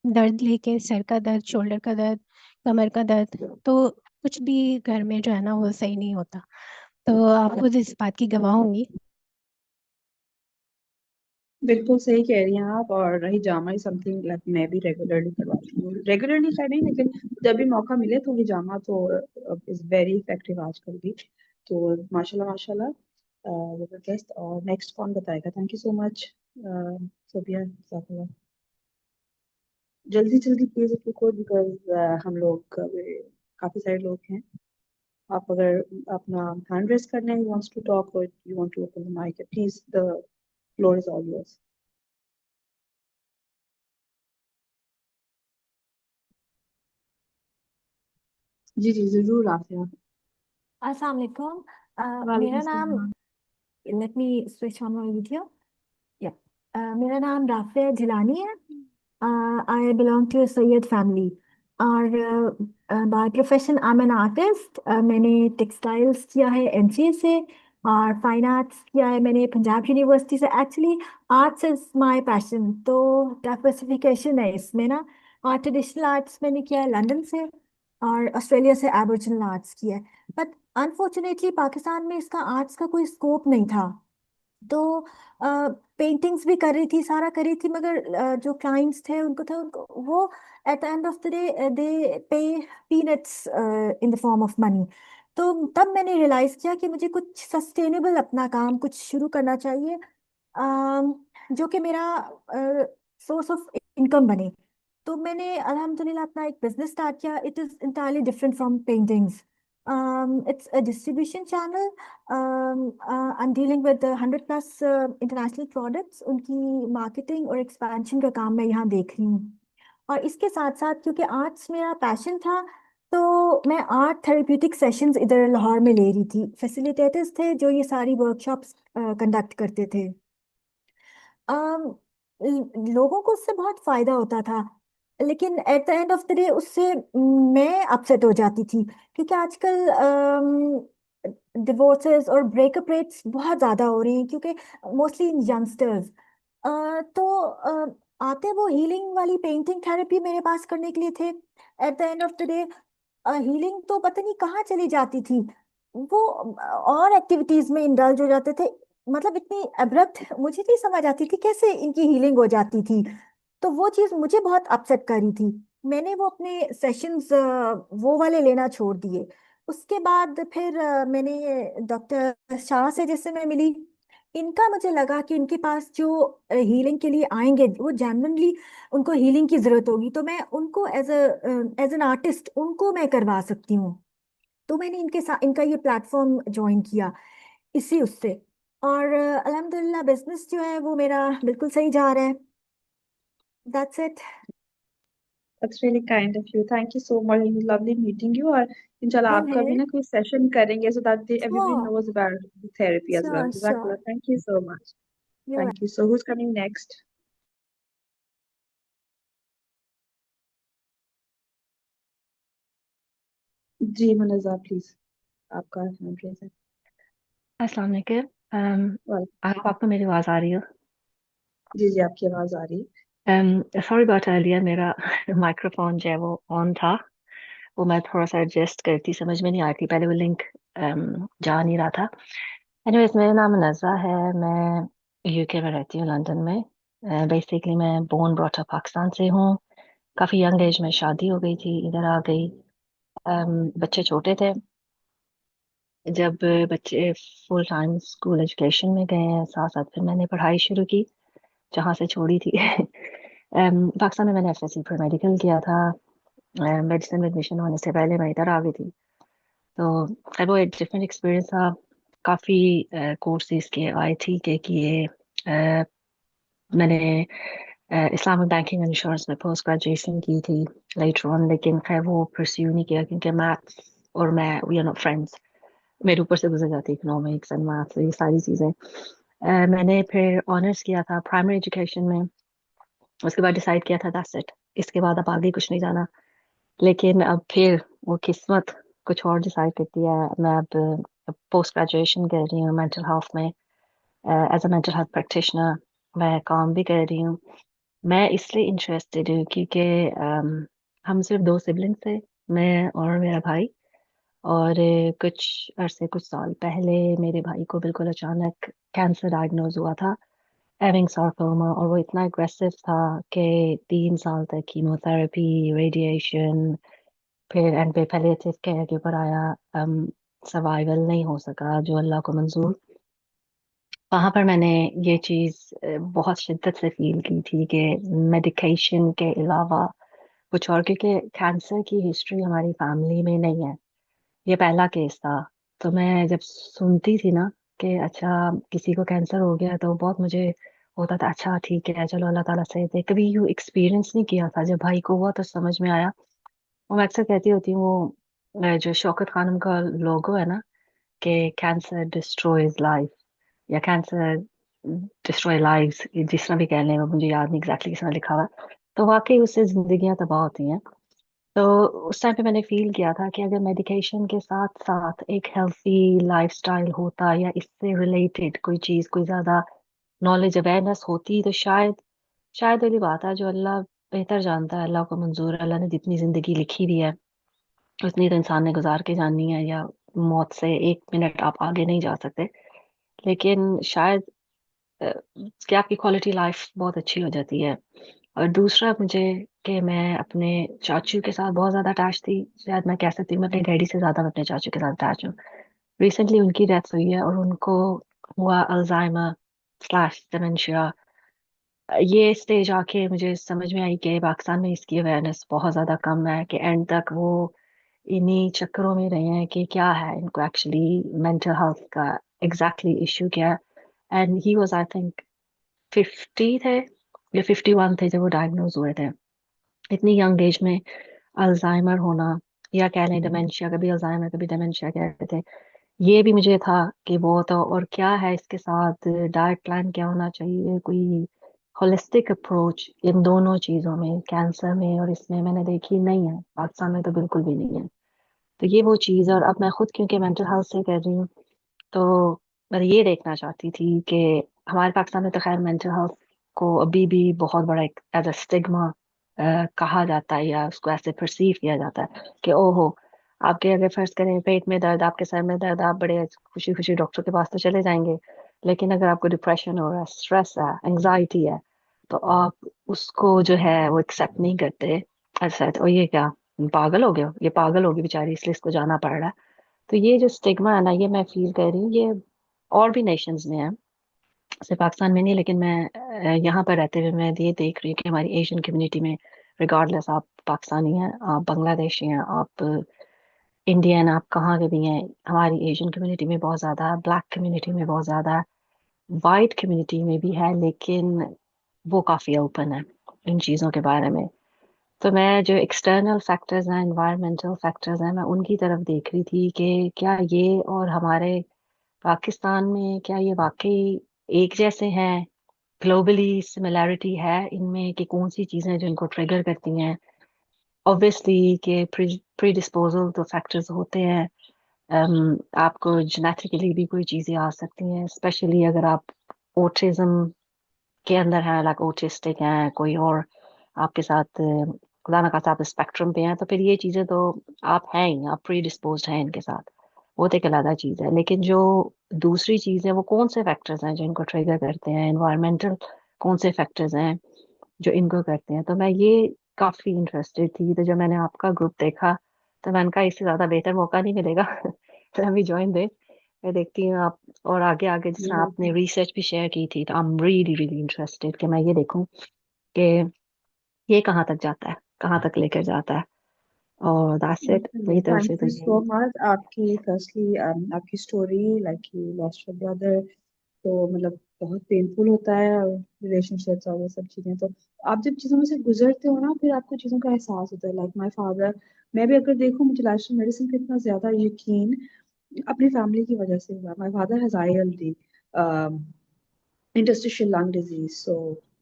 दर्द लेके, सर का दर्द, शोल्डर का दर्द, कमर का दर्द, तो कुछ भी घर में जो है ना वो सही नहीं होता। तो आप खुद इस बात की गवाह होंगी। बिल्कुल सही कह रही हैं आप। और रही हिजामा इज समथिंग लाइक मैं भी रेगुलरली करवाती हूँ, रेगुलरली शायद नहीं, लेकिन जब भी मौका मिले तो हिजामा तो इज वेरी इफेक्टिव आजकल भी। तो माशाल्लाह माशाल्लाह, जबरदस्त। और नेक्स्ट कौन बताएगा? Thank you so much Sobia, जज़ाकल्लाह। जल्दी जल्दी please if you could, because हम लोग काफी सारे लोग हैं। आप अगर अपना हैंड रेस करना है, यू वांट्स टू टॉक और you want to open the mike, please the floor is all yours. जी जी जरूर आफिया। अस्सलाम वालेकुम। वालेकुम मेरा नाम, सलाम। Let me switch on my video. या मेरा नाम राफिया जिलानी है। I belong to Syed family, और by profession I am an artist. मैंने टेक्सटाइल्स किया है एमसीए से, और फाइन आर्ट्स किया है मैंने पंजाब यूनिवर्सिटी से। Actually arts is my passion, तो डाइवर्सिफिकेशन है इसमें ना। और ट्रेडिशनल आर्ट्स मैंने किया है लंदन से, और ऑस्ट्रेलिया से एबोरिजिनल आर्ट्स किया है। बट अनफॉर्चुनेटली पाकिस्तान में इसका आर्ट्स का कोई स्कोप नहीं था। तो पेंटिंग्स भी कर रही थी, सारा कर रही थी, मगर जो क्लाइंट्स थे उनको था, उनको वो at the end of the day they pay peanuts in the form of money. तो तब मैंने रियलाइज किया कि मुझे कुछ सस्टेनेबल अपना काम कुछ शुरू करना चाहिए, जो कि मेरा सोर्स ऑफ इनकम बने। तो मैंने अल्हम्दुलिल्लाह अपना एक बिजनेस स्टार्ट किया। It is entirely different from paintings. It's a distribution channel. I'm dealing with 100 plus international products. उनकी मार्केटिंग और एक्सपेंशन का काम मैं यहाँ देख रही हूँ। और इसके साथ साथ क्योंकि आर्ट्स मेरा पैशन था, तो मैं आर्ट थेरेप्यूटिक सेशंस इधर लाहौर में ले रही थी। फैसिलिटेटर्स थे जो ये सारी वर्कशॉप्स कंडक्ट करते थे। अम, लोगों को उससे बहुत फायदा होता था, लेकिन eight the end of the day उससे मैं अपसेट हो जाती थी, क्योंकि आजकल डिवोर्सेस और ब्रेकअप रेट्स बहुत ज़्यादा हो रही हैं, क्योंकि मोस्टली इन यंगस्टर्स। तो आते वो हीलिंग वाली पेंटिंग थेरेपी मेरे पास करने के लिए थे। Eight the end of the day healing तो पता नहीं कहाँ चली जाती थी, वो और एक्टिविटीज में इंडल्ज हो जाते थे। मतलब इतनी अब्रप्ट मुझे नहीं समझ आती थी कैसे इनकी हीलिंग हो जाती थी। तो वो चीज़ मुझे बहुत अपसेट करी थी। मैंने वो अपने सेशंस वो वाले लेना छोड़ दिए। उसके बाद फिर मैंने डॉक्टर शाह से जिससे मैं मिली, इनका मुझे लगा कि इनके पास जो हीलिंग के लिए आएंगे वो जेन्युइनली उनको हीलिंग की जरूरत होगी, तो मैं उनको एज एन आर्टिस्ट उनको मैं करवा सकती हूँ। तो मैंने इनके साथ इनका ये प्लेटफॉर्म ज्वाइन किया इसी उससे। और अल्हम्दुलिल्लाह बिजनेस जो है वो मेरा बिल्कुल सही जा रहा है। That's it. That's really kind of you. Thank you so much. It was lovely meeting you. और इंशाल्लाह सेम आपका है। भी ना कोई सेशन करेंगे so that everybody sure knows about the therapy as well. Sure sure. Jazakallah. Thank you so much. You Thank you. So who's coming next? जी मुनज़्ज़ा प्लीज आपका हैंड रेज है। अस्सलाम वालेकुम। वाह, आपको मेरी आवाज़ आ रही हो? जी जी आपकी आवाज आ रही है। सॉरी अबाउट अर्लियर, मेरा माइक्रोफोन जो है वो ऑन था, वो मैं थोड़ा सा एडजस्ट करती समझ में नहीं आ रही थी, पहले वो लिंक जा नहीं रहा था। एनीवेज, मेरा नाम नज़ा है, मैं यूके में रहती हूँ, लंदन में। बेसिकली मैं बोर्न ब्रॉट अप पाकिस्तान से हूँ। काफ़ी यंग एज में शादी हो गई थी, इधर आ गई। बच्चे छोटे थे जब बच्चे फुल टाइम स्कूल एजुकेशन में गए हैं, साथ साथ फिर मैंने पढ़ाई शुरू की जहाँ से छोड़ी थी। पाकिस्तान में मैंने एफएससी फिर मेडिकल किया था। मेडिसिन में एडमिशन होने से पहले मैं इधर आ गई थी, तो खैर वो एक डिफरेंट एक्सपीरियंस था। काफ़ी कोर्सेज किए, आईटी के किए। अ, मैंने इस्लामिक बैंकिंग एंड इंश्योरेंस में पोस्ट ग्रेजुएशन की थी लेटर ऑन, लेकिन खैर वो परस्यू नहीं किया क्योंकि मैथ्स और मैं वी आर नॉट फ्रेंड्स। मेरे ऊपर से गुजर जाती इकोनॉमिक्स एंड मैथ्स, ये सारी चीज़ें। मैंने फिर ऑनर्स किया था प्राइमरी एजुकेशन में। उसके बाद डिसाइड किया था दैट्स इट, इसके बाद अब आगे कुछ नहीं जाना। लेकिन अब फिर वो किस्मत कुछ और डिसाइड करती है। मैं अब पोस्ट ग्रेजुएशन कर रही हूँ मेंटल हेल्थ में, as a mental health practitioner मैं काम भी कर रही हूँ। मैं इसलिए इंटरेस्टेड हूँ क्योंकि हम सिर्फ दो सिबलिंग्स थे, मैं और मेरा भाई। और कुछ साल पहले मेरे भाई को बिल्कुल अचानक कैंसर डायग्नोज हुआ था, एविंग सार्कोमा, और वो इतना एग्रेसिव था कि 3 साल तक कीमोथेरेपी, रेडिएशन, फिर एंड पे पैलिएटिव केयर के ऊपर आया। सर्वाइवल नहीं हो सका, जो अल्लाह को मंजूर। वहां पर मैंने ये चीज बहुत शिद्दत से फील की थी कि मेडिकेशन के अलावा कुछ और, क्योंकि कैंसर की हिस्ट्री हमारी फैमिली में नहीं है, ये पहला केस था। तो मैं जब सुनती थी ना कि अच्छा किसी को कैंसर हो गया, तो बहुत मुझे होता था अच्छा ठीक है चलो अल्लाह ताला सही थे। कभी यू एक्सपीरियंस नहीं किया था, जब भाई को हुआ तो समझ में आया। वो मैं अक्सर कहती होती हूँ, वो जो शौकत खानम का लोगो है ना, कि कैंसर डिस्ट्रॉयज लाइफ, या कैंसर डिस्ट्रॉय लाइव्स, जिस तरह भी कह लें, वो मुझे याद नहीं एग्जैक्टली किस तरह लिखा हुआ है। तो वाकई उससे जिंदगियां तबाह होती हैं। तो उस टाइम पे मैंने फील किया था कि अगर मेडिकेशन के साथ साथ एक हेल्थी लाइफस्टाइल होता, या इससे रिलेटेड कोई चीज, कोई ज्यादा नॉलेज अवेयरनेस होती, तो शायद वाली बात है, जो अल्लाह बेहतर जानता है, अल्लाह को मंजूर है। अल्लाह ने जितनी जिंदगी लिखी भी है उतनी तो इंसान ने गुजार के जानी है, या मौत से 1 मिनट आप आगे नहीं जा सकते। लेकिन शायद कि आपकी क्वालिटी लाइफ बहुत अच्छी हो जाती है। और दूसरा मुझे, कि मैं अपने चाचू के साथ बहुत ज्यादा अटैच थी, शायद मैं कह सकती हूँ मैं अपने डैडी से ज्यादा मैं अपने चाचू के साथ अटैच हूँ। रिसेंटली उनकी डेथ हुई है, और उनको हुआ अल्जाइमर स्लैश डिमेंशिया। ये स्टेज आके मुझे समझ में आई कि पाकिस्तान में इसकी अवेयरनेस बहुत ज्यादा कम है, कि एंड तक वो इन्हीं चक्करों में रहे हैं कि क्या है इनको एक्चुअली मेंटल हेल्थ का एग्जैक्टली इश्यू क्या है। And he was I think 50 थे या 51 थे जब वो डायग्नोज हुए थे। इतनी यंग एज में अल्जाइमर होना, या कह लें डिमेंशिया, कभी अल्जाइमर कभी डिमेंशिया कहते थे। ये भी मुझे था कि वो तो, और क्या है इसके साथ डाइट प्लान क्या होना चाहिए, कोई होलिस्टिक अप्रोच इन दोनों चीजों में, कैंसर में और इसमें, मैंने देखी नहीं है पाकिस्तान में, तो बिल्कुल भी नहीं है। तो ये वो चीज, और अब मैं खुद क्योंकि मेंटल हेल्थ से कर रही हूँ, तो मैं ये देखना चाहती थी कि हमारे पाकिस्तान में तो खैर मेंटल हेल्थ को अभी भी बहुत बड़ा एक एज अ स्टिग्मा कहा जाता है, या उसको ऐसे परसीव किया जाता है कि ओहो, आपके अगर फर्ज करें पेट में दर्द, आपके सर में दर्द, आप बड़े खुशी खुशी डॉक्टर के पास तो चले जाएंगे, लेकिन अगर आपको डिप्रेशन हो रहा है, स्ट्रेस है, एंजाइटी है, तो आप उसको जो है वो एक्सेप्ट नहीं करते। ऐसा और ये क्या, पागल हो गया, ये पागल होगी बेचारी इसलिए इसको जाना पड़ रहा है। तो ये जो स्टिग्मा है ना, ये मैं फील कर रही हूँ, ये और भी नेशंस में है, सिर्फ पाकिस्तान में नहीं। लेकिन मैं यहाँ पर रहते हुए मैं ये देख रही हूँ कि हमारी एशियन कम्युनिटी में, रिगार्डलेस आप पाकिस्तानी हैं, आप बांग्लादेशी हैं, आप इंडियन, आप कहाँ के भी हैं, हमारी एशियन कम्युनिटी में बहुत ज़्यादा है, ब्लैक कम्युनिटी में बहुत ज़्यादा है, वाइट कम्युनिटी में भी है, लेकिन वो काफ़ी ओपन है इन चीज़ों के बारे में। तो मैं जो एक्सटर्नल फैक्टर्स हैं, इन्वायरमेंटल फैक्टर्स हैं, मैं उनकी तरफ देख रही थी कि क्या ये और हमारे पाकिस्तान में, क्या ये वाकई एक जैसे हैं, ग्लोबली सिमिलैरिटी है इनमें, कि कौन सी चीज़ें जो इनको ट्रिगर करती हैं। ऑब्वियसली कि प्री डिस्पोजल तो फैक्टर्स होते हैं। आपको जेनेटिकली भी कोई चीज़ें आ सकती हैं, स्पेशली अगर आप ऑटिज्म के अंदर हैं, लाइक ऑटिस्टिक हैं, कोई और आपके साथ खुदा ना खास्ता आप स्पेक्ट्रम पे हैं, तो फिर ये चीज़ें तो आप हैं ही, आप प्री डिस्पोज्ड हैं इनके साथ। वो तो एक अलग चीज़ है। लेकिन जो दूसरी चीज़ है, वो कौन से फैक्टर्स हैं जो इनको ट्रिगर करते हैं, एनवायरमेंटल कौन से फैक्टर्स हैं जो इनको करते हैं। तो मैं ये काफ़ी इंटरेस्टेड थी, तो जब मैंने आपका ग्रुप देखा तो मैंने कहा इससे ज़्यादा बेहतर मौका नहीं मिलेगा तो मैं भी ज्वाइन दे, मैं देखती हूँ आप, और आगे आगे जिस तरह आपने रिसर्च भी शेयर की थी, तो I am really really interested कि मैं ये देखूं कि ये कहाँ तक जाता है, कहाँ तक लेकर जाता है। और दैट्स इट, मेरी तरफ थैंक से तो यू सो यही मच। आपकी फर्स्टली आपकी story, like you lost your brother, तो मतलब बहुत पेनफुल होता है, रिलेशनशिप्स और ये सब चीजें। तो आप जब चीजों में से गुजरते हो ना, फिर आपको चीजों का एहसास होता है। लाइक माय फादर, मैं भी अगर देखूं, मुझे लाइफ मेडिसिन पे इतना ज्यादा यकीन अपनी फैमिली की वजह से हुआ। My father has ILD, interstitial lung disease, so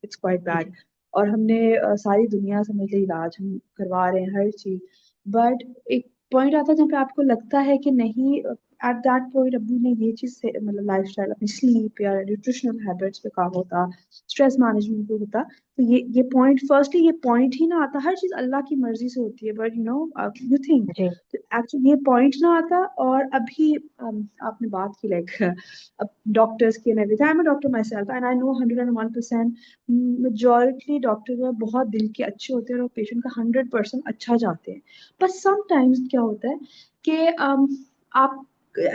it's quite bad. जी और हमने सारी दुनिया समझ ली, इलाज हम करवा रहे हैं हर चीज, बट एक पॉइंट आता है जहाँ पे आपको लगता है कि नहीं, एट दैट पॉइंट अभी ने ये चीज से मतलब लाइफस्टाइल, अपनी स्लीप या न्यूट्रिशनल हैबिट्स पे काम होता, स्ट्रेस मैनेजमेंट पे होता। तो ये पॉइंट, फर्स्टली ये पॉइंट ही ना आता। हर चीज अल्लाह की मर्जी से होती है, बट यू थिंक, जी तो एक्चुअली ये पॉइंट ना आता। और अभी आपने बात की लाइक अब डॉक्टर्स की and everything, I am a doctor my self and I know 101% majority doctor बहुत दिल के अच्छे होते हैं और पेशेंट का 100% अच्छा चाहते हैं। पर समटाइम्स क्या होता है कि आप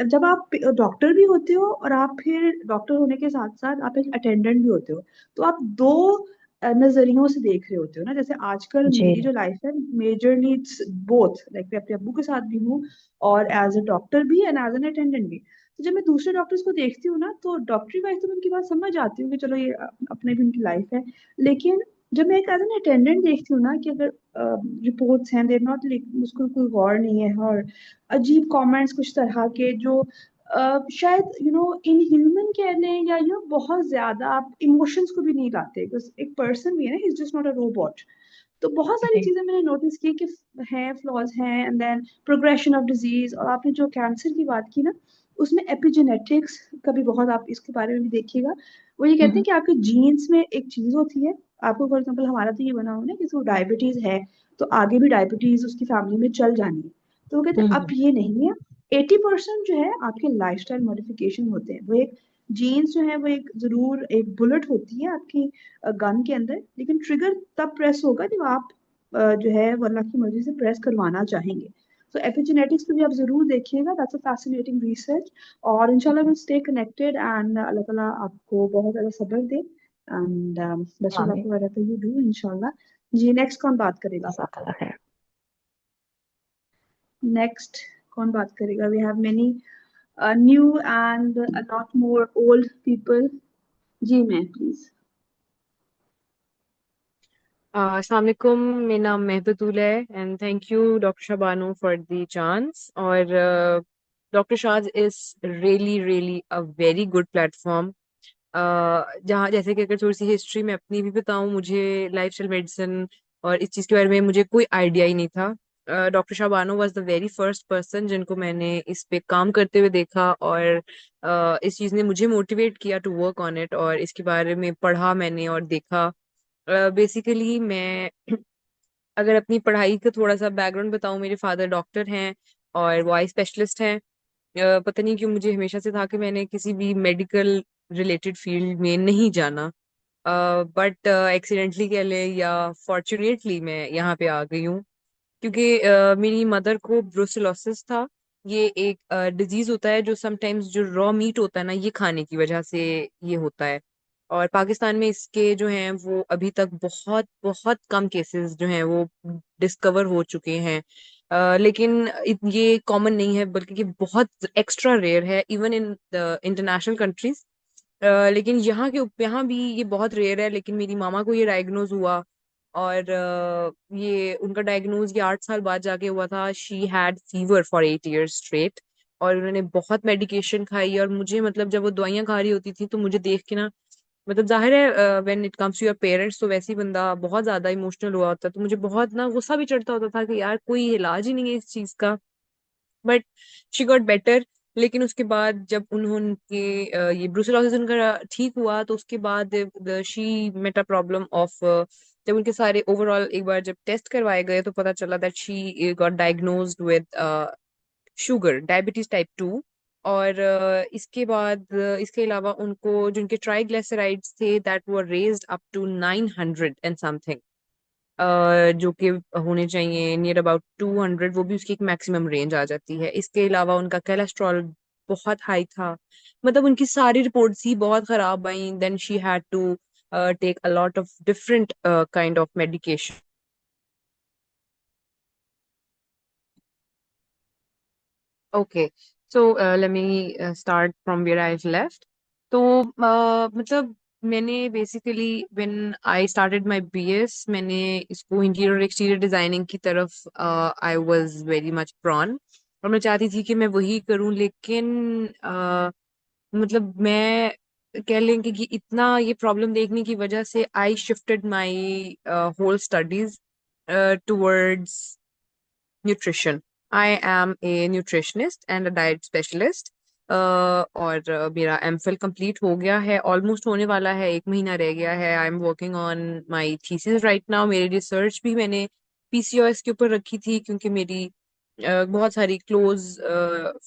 जब आप डॉक्टर भी होते हो और आप फिर डॉक्टर होने के साथ साथ आप एक अटेंडेंट भी होते हो, तो आप दो नजरियों से देख रहे होते हो ना। जैसे आजकल मेरी जी जो लाइफ है, मेजरली इट्स बोथ, लाइक मैं अपने अब्बू के साथ भी हूँ और एज अ डॉक्टर भी एंड एज एन अटेंडेंट भी। तो जब मैं दूसरे डॉक्टर्स को देखती हूँ ना, तो डॉक्टरी वाइज तो मैं उनकी बात समझ आती हूँ कि चलो ये अपने भी उनकी लाइफ है। लेकिन जब मैं एक एज एन अटेंडेंट देखती हूँ ना, कि अगर रिपोर्ट्स हैं, देर नॉट, उसको कोई गौर नहीं है, और अजीब कमेंट्स कुछ तरह के जो शायद इनह्यूमन कह लें, या बहुत ज्यादा आप इमोशंस को भी नहीं लाते, बस एक पर्सन भी है ना, he is just not a robot. तो बहुत सारी जी चीजें मैंने नोटिस की कि हैं, फ्लॉज हैं, and then progression of disease. और आपने जो कैंसर की बात की ना, उसमें एपिजेनेटिक्स का भी बहुत, आप इसके बारे में भी देखिएगा। वो ये कहते हैं हम्म, कि आपके जीन्स में एक चीज होती है, आपको फॉर एग्जाम्पल हमारा तो ये बना हुआ ना कि तो डायबिटीज है, तो आगे भी डायबिटीज उसकी फैमिली में चल जानी है। तो वो कहते हैं अब हम्म, ये नहीं है। 80% जो है आपके लाइफस्टाइल मॉडिफिकेशन होते हैं। वो एक जीन्स जो है, वो एक जरूर एक बुलेट होती है आपकी गन के अंदर, लेकिन ट्रिगर तब प्रेस होगा जब आप जो है वो अल्लाह की मर्जी से प्रेस करवाना चाहेंगे। तो एपिजेनेटिक्स पे भी आप जरूर देखिएगा, दैट्स अ फैसिनेटिंग रिसर्च। और इंशाल्लाह विल स्टे कनेक्टेड, एंड अल्लाह ताला आपको बहुत ज्यादा सब्र दे, एंड बेस्ट ऑफ लक आमीन, वगैरह यू डू इंशाल्लाह। जी, नेक्स्ट कौन बात करेगा? जज़ाकल्लाह खैर। नेक्स्ट कौन बात करेगा? We have many new and not more old people. जी, मैं प्लीज। अस्सलाम वालेकुम, मेरा नाम महबतूल है and thank you doctor Shabano for the chance. और doctor Shaz is really really a very good platform, जहाँ जैसे कि अगर थोड़ी सी हिस्ट्री में अपनी भी बताऊं, मुझे लाइफस्टाइल मेडिसिन और इस चीज़ के बारे में मुझे कोई आइडिया ही नहीं था। Doctor Shabano was the very first person जिनको मैंने इस पे काम करते हुए देखा, और इस चीज़ ने मुझे मोटिवेट किया टू वर्क ऑन इट, और इसके बारे में पढ़ा मैंने और देखा। बेसिकली मैं अगर अपनी पढ़ाई का थोड़ा सा बैकग्राउंड बताऊं, मेरे फादर डॉक्टर हैं और वो आई स्पेशलिस्ट हैं। पता नहीं क्यों मुझे हमेशा से था कि मैंने किसी भी मेडिकल रिलेटेड फील्ड में नहीं जाना, बट एक्सीडेंटली कह ले या फॉर्चुनेटली मैं यहाँ पे आ गई हूँ, क्योंकि मेरी मदर को ब्रुसेलोसिस था। ये एक डिजीज होता है जो समटाइम्स जो रॉ मीट होता है ना, ये खाने की वजह से ये होता है। और पाकिस्तान में इसके जो हैं वो अभी तक बहुत बहुत कम केसेस जो हैं वो डिस्कवर हो चुके हैं। लेकिन ये कॉमन नहीं है, बल्कि ये बहुत एक्स्ट्रा रेयर है इवन इन इंटरनेशनल कंट्रीज। लेकिन यहाँ भी ये बहुत रेयर है। लेकिन मेरी मामा को ये डायग्नोज हुआ, और ये उनका डायग्नोज ये 8 साल बाद जाके हुआ था। She had fever for 8 years straight, और उन्होंने बहुत मेडिकेशन खाई। और मुझे मतलब जब वो दवाइयां खा रही होती थी तो मुझे देख के ना, मतलब जाहिर है when it comes to your parents तो वैसे ही बंदा बहुत ज्यादा इमोशनल हुआ होता है। तो मुझे बहुत ना गुस्सा भी चढ़ता होता था कि यार कोई इलाज ही नहीं है इस चीज का। But she got better. लेकिन उसके बाद जब उन्होंने ये ब्रुसेलोसिस उनका ठीक हुआ, तो उसके बाद she met a problem of, जब उनके सारे ओवरऑल एक बार जब टेस्ट करवाए गए तो पता चला that she got diagnosed with sugar, diabetes type 2। और इसके बाद इसके अलावा उनको जो उनके ट्राइग्लिसराइड्स थे that were raised up to 900 and something, जो कि होने चाहिए नियर अबाउट 200, वो भी उसकी एक मैक्सिमम रेंज आ जाती है। इसके अलावा उनका कोलेस्ट्रॉल बहुत हाई था। मतलब उनकी सारी रिपोर्ट्स ही बहुत खराब आई। Then she had to take a lot of different kind of medication. Okay, so let me start from where I left. तो मतलब मैंने basically when I started my BS, मैंने इसको इंटीरियर और एक्सटीरियर डिजाइनिंग की तरफ I was very much prone, और मैं चाहती थी कि मैं वही करूं। लेकिन मतलब मैं कह लेंगे कि इतना ये प्रॉब्लम देखने की वजह से I shifted my whole studies towards nutrition. I am a nutritionist and a diet specialist. और मेरा एमफिल कंप्लीट हो गया है, ऑलमोस्ट होने वाला है, 1 महीना रह गया है। I am working on my thesis right now. मेरी रिसर्च भी मैंने पीसीओएस के ऊपर रखी थी, क्योंकि मेरी बहुत सारी क्लोज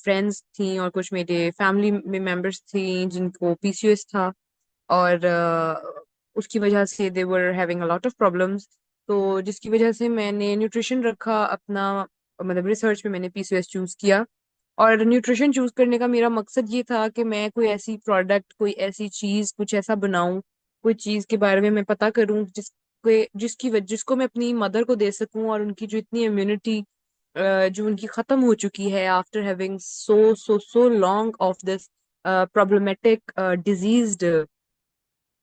फ्रेंड्स थी और कुछ मेरे फैमिली में मेंबर्स थी जिनको पीसीओएस था। और उसकी वजह से they were having a lot of problems. तो जिसकी वजह से मैंने न्यूट्रिशन रखा अपना, मतलब रिसर्च में मैंने पीसीओएस चूज किया। और न्यूट्रिशन चूज करने का मेरा मकसद ये था कि मैं कोई ऐसी प्रोडक्ट, कोई ऐसी चीज, कुछ ऐसा बनाऊं, कोई चीज के बारे में मैं पता करूं जिसको मैं अपनी मदर को दे सकूं, और उनकी जो इतनी इम्यूनिटी जो उनकी खत्म हो चुकी है after having so long off this problematic diseased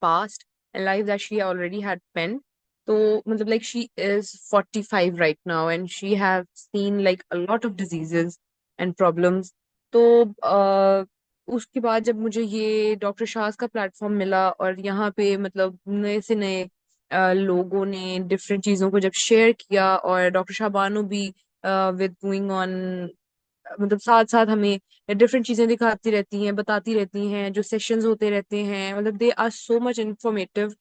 past and life that she already had penned. So matlab, like, she is 45 right now and she has seen like a lot of diseases and problems. तो उसके बाद जब मुझे ये डॉक्टर शाह का प्लेटफॉर्म मिला, और यहाँ पे मतलब नए से नए लोगों ने डिफरेंट चीज़ों को जब शेयर किया, और डॉक्टर शाह बानो भी विद गोइंग ऑन, मतलब साथ साथ हमें डिफरेंट चीजें दिखाती रहती हैं, बताती रहती हैं, जो सेशंस होते रहते हैं, मतलब they are so much informative.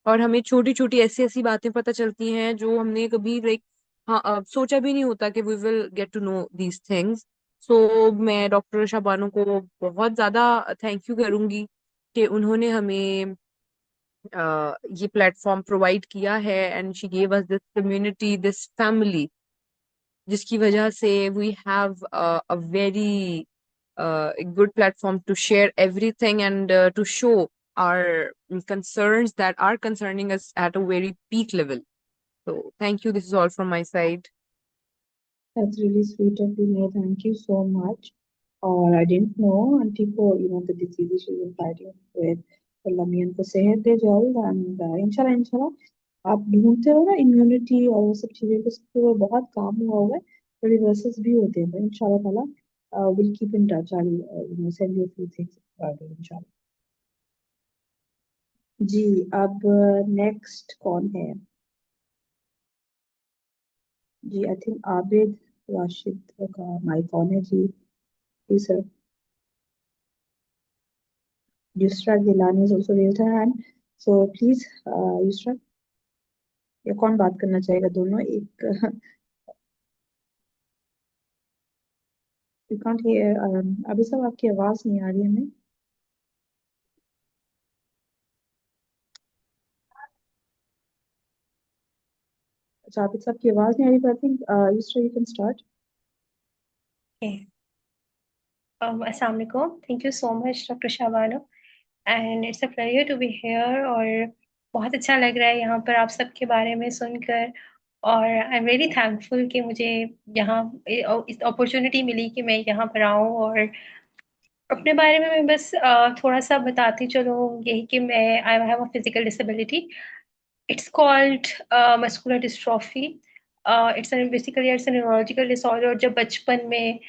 और हमें छोटी छोटी ऐसी ऐसी बातें पता चलती हैं जो हमने कभी लाइक, हाँ, सोचा भी नहीं होता कि we will get to know these things. So मैं डॉक्टर शाबानो को बहुत ज्यादा थैंक यू करूंगी कि उन्होंने हमें ये प्लेटफॉर्म प्रोवाइड किया है, and she gave us this community, this family, जिसकी वजह से we have a very good platform to share everything, and to show our concerns that are concerning us at a very peak level. So thank you. This is all from my side. That's really sweet of you, Neha. Thank you so much. Or I didn't know until for the diseases she was fighting with. तो अल्लाह मियां को सेहत दे जल्द, एंड इंशाल्लाह इंशाल्लाह आप ढूंढते हो ना इम्यूनिटी और वो सब चीजें, तो सब पे वो बहुत काम हुआ हुआ है, तो रिवर्सेस भी होते हैं, तो इंशाल्लाह ताला will keep in touch. I send you few things इंशाल्लाह। जी, अब नेक्स्ट कौन है? जी, आई थिंक आबिद राशिद का माइक ऑन है जी। जी sir. Yusra Gilani has also raised her hand. So please, Yusra, या कौन बात करना चाहेगा? दोनों एक यू कांट हियर। अभी सब आपकी आवाज नहीं आ रही हमें। जावेद साहब की आवाज नहीं आ रही, तो I think Yusra, you can start. Okay. Assalamu alaikum. Thank you so much, Dr. Shabano. And it's a pleasure to be here. और बहुत अच्छा लग रहा है यहाँ पर आप सबके बारे में सुनकर, और आई एम वेरी थैंकफुल कि मुझे यहाँ इस अपॉर्चुनिटी मिली कि मैं यहाँ पर आऊँ। और अपने बारे में मैं बस थोड़ा सा बताती चलूँ, यही कि मैं I have a physical disability. It's called muscular dystrophy. It's a neurological disorder. और जब बचपन में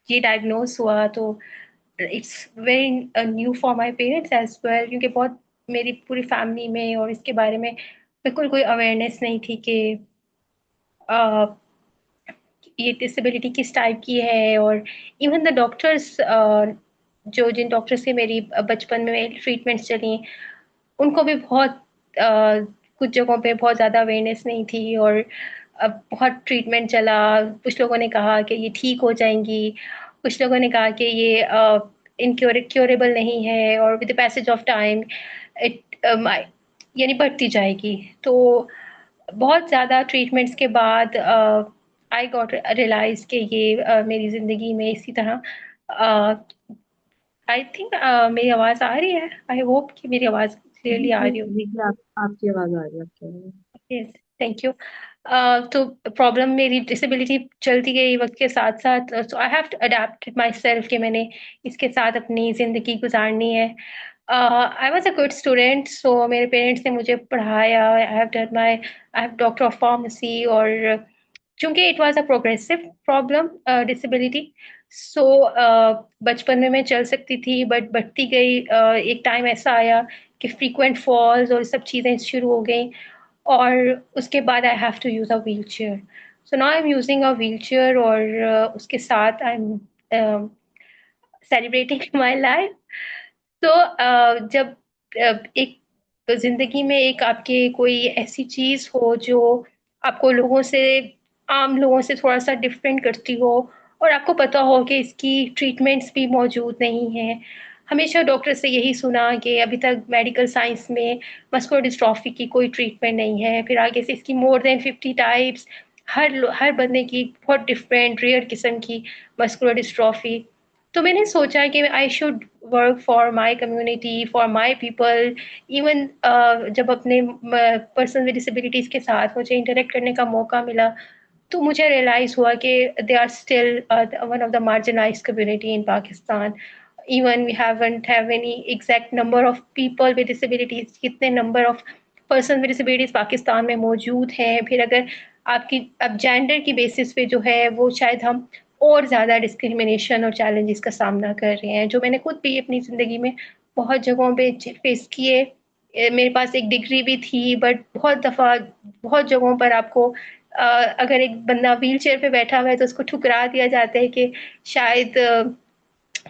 ये डायग्नोस हुआ तो it's very new for my parents as well, क्योंकि बहुत मेरी पूरी फैमिली में और इसके बारे में बिल्कुल कोई अवेयरनेस नहीं थी कि ये डिसेबिलिटी किस टाइप की है। और इवन द डॉक्टर्स, जिन डॉक्टर से मेरी बचपन में ट्रीटमेंट्स चली, उनको भी बहुत कुछ जगहों पे बहुत ज़्यादा अवेयरनेस नहीं थी। और बहुत ट्रीटमेंट चला। कुछ लोगों ने कहा कि ये ठीक हो जाएंगी, कुछ लोगों ने कहा कि ये क्योरेबल नहीं है, और with the passage of time it यानी बढ़ती जाएगी। तो बहुत ज़्यादा ट्रीटमेंट्स के बाद आई गॉट रियलाइज कि ये मेरी ज़िंदगी में इसी तरह आई थिंक मेरी आवाज़ आ रही है। आई होप कि मेरी आवाज़ क्लियरली आ रही होगी। जी, आपकी आवाज आ रही है, आपकी आवाज। Yes, thank you. तो प्रॉब्लम मेरी डिसेबिलिटी चलती गई वक्त के साथ साथ, so I have to adapt myself कि मैंने इसके साथ अपनी ज़िंदगी गुजारनी है। I was a good student, so मेरे पेरेंट्स ने मुझे पढ़ाया। I have doctor of pharmacy. और चूंकि it was a progressive problem disability, so बचपन में मैं चल सकती थी, बट बढ़ती गई। एक टाइम ऐसा आया कि फ्रीक्वेंट फॉल्स और सब चीज़ें शुरू हो गई, और उसके बाद I have to use a wheel chair. So now I am using a wheel chair, और उसके साथ I am celebrating my life. तो जब एक ज़िंदगी में एक आपके कोई ऐसी चीज़ हो जो आपको आम लोगों से थोड़ा-सा डिफरेंट करती हो, और आपको पता हो कि इसकी ट्रीटमेंट्स भी मौजूद नहीं हैं। हमेशा डॉक्टर से यही सुना कि अभी तक मेडिकल साइंस में मस्कुलर डिस्ट्रॉफी की कोई ट्रीटमेंट नहीं है। फिर आगे से इसकी मोर देन 50 टाइप्स, हर बंदे की बहुत डिफरेंट रेयर किस्म की मस्कुलर डिस्ट्रॉफी। तो मैंने सोचा कि I should work for my community, for my people. Even जब अपने पर्सन विद डिसेबिलिटीज़ के साथ मुझे इंटरेक्ट करने का मौका मिला, तो मुझे रियलाइज़ हुआ कि they are still one of the marginalised community in Pakistan. Even we haven't have any exact number of people with disabilities, कितने number of person with disabilities Pakistan में मौजूद हैं। फिर अगर अब जेंडर की बेसिस पे जो है, वो शायद हम और ज़्यादा डिस्क्रिमिनेशन और चैलेंजेस का सामना कर रहे हैं, जो मैंने खुद भी अपनी ज़िंदगी में बहुत जगहों पे फेस किए। मेरे पास एक डिग्री भी थी, बट बहुत दफ़ा बहुत जगहों पर आपको अगर एक बंदा व्हील चेयर पे बैठा हुआ है तो उसको ठुकरा दिया जाता है कि शायद